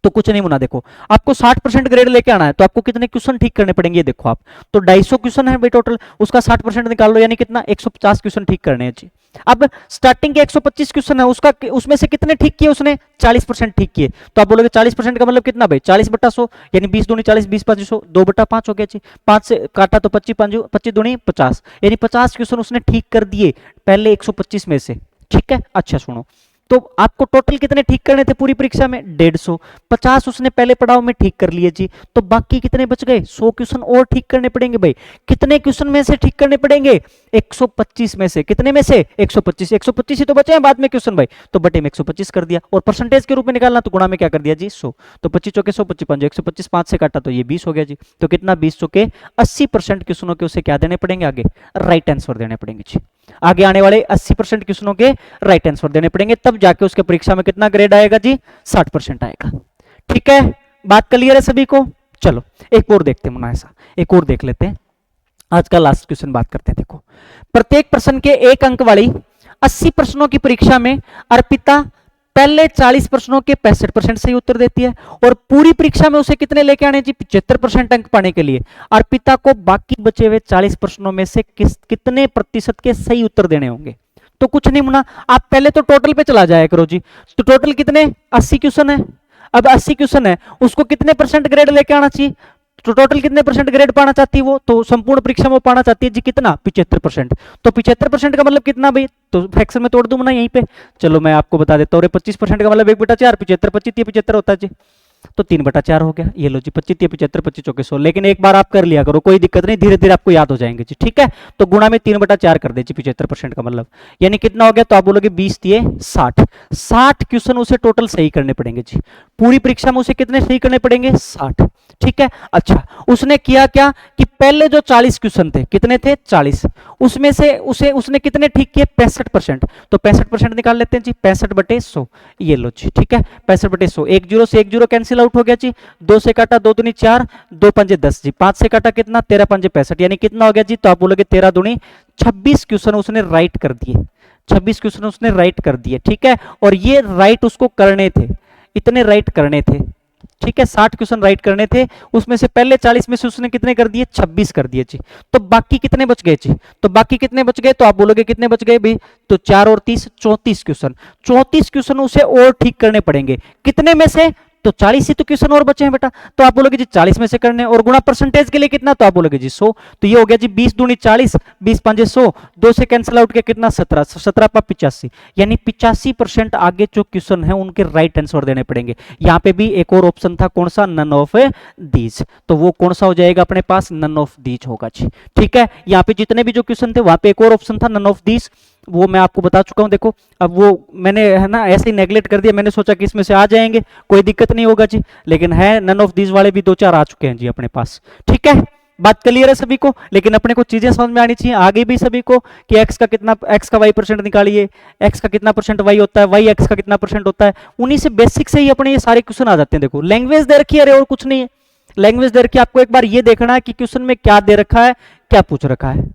तो कुछ नहीं मुना, देखो आपको 60% ग्रेड लेके आना है, तो आपको कितने क्वेश्चन ठीक करने पड़ेंगे, ये देखो आप, तो 250 क्वेश्चन है भाई टोटल, उसका 60% निकाल लो, यानी कितना 150 क्वेश्चन ठीक करने हैं जी। अब स्टार्टिंग के 125 क्वेश्चन है, उसका उसमें से कितने ठीक किए उसने, 40% ठीक किए, तो आप बोलोगे 40% का मतलब कितना भाई, 40/100, यानी 20 दूनी 40, 20 5 100, 2/5 हो गया जी। 5 से काटा तो 25 5 25 दूनी 50, यानी 50 क्वेश्चन उसने ठीक कर दिए पहले 125 में से। ठीक है, अच्छा सुनो, तो आपको टोटल कितने ठीक करने थे पूरी परीक्षा में, 150, 50 उसने पहले पड़ाव में ठीक कर लिए जी, तो बाकी कितने बच गए, 100 क्वेश्चन और ठीक करने पड़ेंगे भाई। कितने क्वेश्चन में से ठीक करने पड़ेंगे, 125 में से, कितने में से 125, 125 ही तो बचे हैं बाद में क्वेश्चन भाई, तो बटे में 125 कर दिया, और परसेंटेज के रूप में निकालना तो गुणा में क्या कर दिया जी 100, तो 25 चौके 100, 25 5 125, 5 से काटा तो ये 20 हो गया जी। तो कितना 20 चौके 80% क्वेश्चनों के उसे क्या देने पड़ेंगे, आगे राइट आंसर देने पड़ेंगे जी। आगे आने वाले 80% क्वेश्चनों के राइट आंसर देने पड़ेंगे, तब जाके उसके परीक्षा में कितना ग्रेड आएगा जी, 60% आएगा। ठीक है, बात क्लियर है सभी को। चलो एक और देखते हैं मुना, ऐसा एक और देख लेते हैं, आज का लास्ट क्वेश्चन बात करते हैं। देखो, प्रत्येक प्रश्न के 1 अंक वाली 80 प्रश्नों की परीक्षा में अर्पिता पहले 40 प्रश्नों के 65% सही उत्तर देती है, और पूरी परीक्षा में उसे कितने लेके आने जी, 75% अंक पाने के लिए अर्पिता को बाकी बचे हुए 40 प्रश्नों में से कितने प्रतिशत के सही उत्तर देने होंगे। तो कुछ नहीं मुना, आप पहले तो टोटल पे चला जाया करो जी, तो टोटल कितने 80 क्वेश्चन है, अब 80 क्वेश्चन है, उसको कितने परसेंट ग्रेड लेके आना चाहिए, तो टोटल कितने परसेंट ग्रेड पाना चाहती है वो, तो संपूर्ण परीक्षा में वो पाना चाहती है जी कितना, 75%। तो 75% का मतलब कितना भाई, तो फ्रैक्शन में तोड़ दूं ना यहीं पे, चलो मैं आपको बता देता हूँ, 25% का मतलब 1/4, 75 25 75 होता है जी, तो 3/4 हो गया, ये लो जी, 25 75 25 चौके 100। लेकिन एक बार आप कर लिया करो, कोई दिक्कत नहीं, धीरे धीरे आपको याद हो जाएंगे जी। ठीक है, तो गुणा में 3/4 कर दे जी 75% का मतलब, यानी कितना हो गया, तो आप बोलोगे 20 दिए 60, 60 क्वेश्चन उसे टोटल सही करने पड़ेंगे जी, पूरी परीक्षा में उसे कितने सही करने पड़ेंगे, 60। ठीक है, अच्छा उसने किया क्या कि पहले जो 40 क्वेश्चन थे, कितने थे 40, उसमें से उसने कितने ठीक किए, 65%, तो 65% निकाल लेते हैं जी, 65/100, ये लो जी। ठीक है, 65/100, 1 जीरो से 1 जीरो कैंसिल आउट हो गया जी, 2 से काटा 2 दूनी 4, 2 पंजे 10 जी, 5 से काटा कितना 13 पंजे 65, यानी कितना हो गया जी, तो आप बोलोगे 13 दूनी 26 क्वेश्चन उसने राइट कर दिए, 26 क्वेश्चन उसने राइट कर दिए। ठीक है, और ये राइट उसको करने थे, इतने राइट करने थे। ठीक है, 60 क्वेश्चन राइट करने थे, उसमें से पहले 40 में से उसने कितने कर दिए, 26 कर दिए जी, तो बाकी कितने बच गए जी, तो बाकी कितने बच गए, तो आप बोलोगे कितने बच गए भाई, तो 4 और 30 34 क्वेश्चन, 34 क्वेश्चन उसे और ठीक करने पड़ेंगे, कितने में से, तो 40 ही तो क्वेश्चन और बचे हैं बेटा, तो आप बोलोगे जी 40 में से करने, और गुणा परसेंटेज के लिए कितना, तो आप बोलोगे जी 100, तो ये हो गया जी 20 दूनी 40, 20 पंजे 100, 2 से कैंसिल आउट किया कितना 17, 17 पर 85, यानी 85% आगे जो क्वेश्चन है उनके राइट आंसर देने पड़ेंगे। यहाँ पे भी एक और ऑप्शन था, कौन सा, नन ऑफ दीज, तो वो कौन सा हो जाएगा अपने पास, नन ऑफ दीज होगा जी। ठीक है, यहाँ पे जितने भी जो क्वेश्चन थे वहां पे एक और ऑप्शन था नन ऑफ दीज, वो मैं आपको बता चुका हूँ। देखो अब वो मैंने है ना ऐसे ही नेगलेक्ट कर दिया, मैंने सोचा कि इसमें से आ जाएंगे, कोई दिक्कत नहीं होगा जी, लेकिन है नन ऑफ दीज वाले भी 2-4 आ चुके हैं जी अपने पास। ठीक है, बात क्लियर है सभी को। लेकिन अपने को चीजें समझ में आनी चाहिए आगे भी सभी को कि x का कितना, x का y% निकालिए, x का कितना परसेंट y होता है, y x का कितना परसेंट होता है। उन्हीं से बेसिक से ही अपने ये सारे क्वेश्चन आ जाते हैं। देखो लैंग्वेज दे रखी है, अरे और कुछ नहीं है, लैंग्वेज दे रखी है, आपको एक बार ये देखना है कि क्वेश्चन में क्या दे रखा है, क्या पूछ रखा है।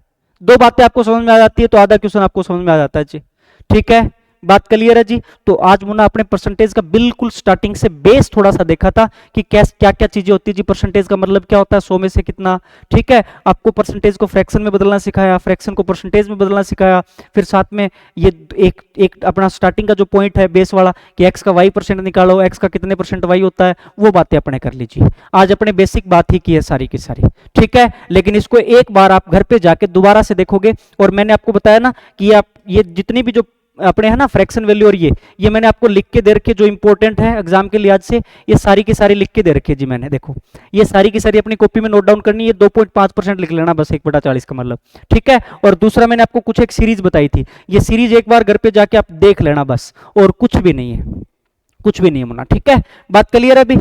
दो बातें आपको समझ में आ जाती है तो आधा क्वेश्चन आपको समझ में आ जाता है जी। ठीक है, बात क्लियर है जी। तो आज मुन्ना अपने परसेंटेज का बिल्कुल स्टार्टिंग से बेस थोड़ा सा देखा था कि क्या क्या चीजें होती है जी। परसेंटेज का मतलब क्या होता है, 100 में से कितना। ठीक है, आपको परसेंटेज को फ्रैक्शन में बदलना सिखाया, फ्रैक्शन को परसेंटेज में बदलना सिखाया, फिर साथ में ये एक अपना स्टार्टिंग का जो पॉइंट है बेस वाला कि एक्स का y% निकालो, एक्स का कितने परसेंट y होता है, वो बातें अपने कर लीजिए। आज अपने बेसिक बात ही की है सारी की सारी। ठीक है, लेकिन इसको एक बार आप घर पे जाके दोबारा से देखोगे, और मैंने आपको बताया ना कि आप ये जितनी भी जो अपने है ना फ्रैक्शन वैल्यू, और ये मैंने आपको लिख के दे रखे जो इंपॉर्टेंट है एग्जाम के लिहाज से, ये सारी की सारी लिख के दे रखे जी मैंने। देखो ये सारी की सारी अपनी कॉपी में नोट डाउन करनी है, 2.5% लिख लेना बस 1/40 का मतलब। ठीक है, और दूसरा मैंने आपको कुछ एक सीरीज बताई थी, ये सीरीज एक बार घर पे जाके आप देख लेना बस, और कुछ भी नहीं है, कुछ भी नहीं है मुन्ना। ठीक है, बात क्लियर है अभी,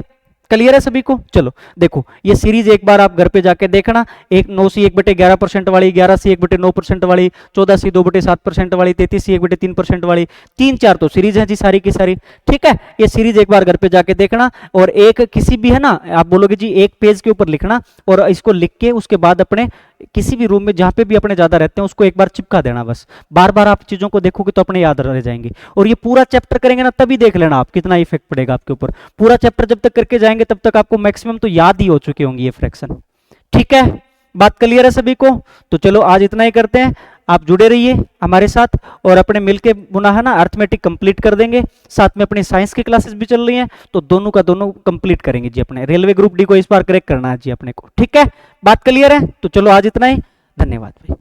क्लियर है सभी को। चलो देखो ये सीरीज एक बार आप घर पे जाके देखना, 9C 1/11% वाली, 11C 1/9% वाली, 14C 2/7% वाली, 33C 1/3% वाली, 3-4 तो सीरीज है जी सारी की सारी। ठीक है, ये सीरीज एक बार घर पे जाके देखना, और एक किसी भी है ना आप बोलोगे जी एक पेज के ऊपर लिखना, और इसको लिख के उसके बाद अपने किसी भी रूम में जहां पे भी अपने ज्यादा रहते हैं उसको एक बार चिपका देना बस। बार बार आप चीजों को देखोगे तो अपने याद रह जाएंगे। और ये पूरा चैप्टर करेंगे ना तभी देख लेना आप कितना इफेक्ट पड़ेगा आपके ऊपर। पूरा चैप्टर जब तक करके जाएंगे तब तक आपको मैक्सिमम तो याद ही हो चुके होंगे ये फ्रैक्शन। ठीक है, बात क्लियर है सभी को। तो चलो आज इतना ही करते हैं, आप जुड़े रहिए हमारे साथ, और अपने मिलके बुना है ना अर्थमेटिक कंप्लीट कर देंगे। साथ में अपनी साइंस की क्लासेस भी चल रही हैं, तो दोनों का दोनों कंप्लीट करेंगे जी। अपने रेलवे ग्रुप डी को इस बार करेक्ट करना है जी अपने को। ठीक है, बात क्लियर है। तो चलो आज इतना ही, धन्यवाद भाई।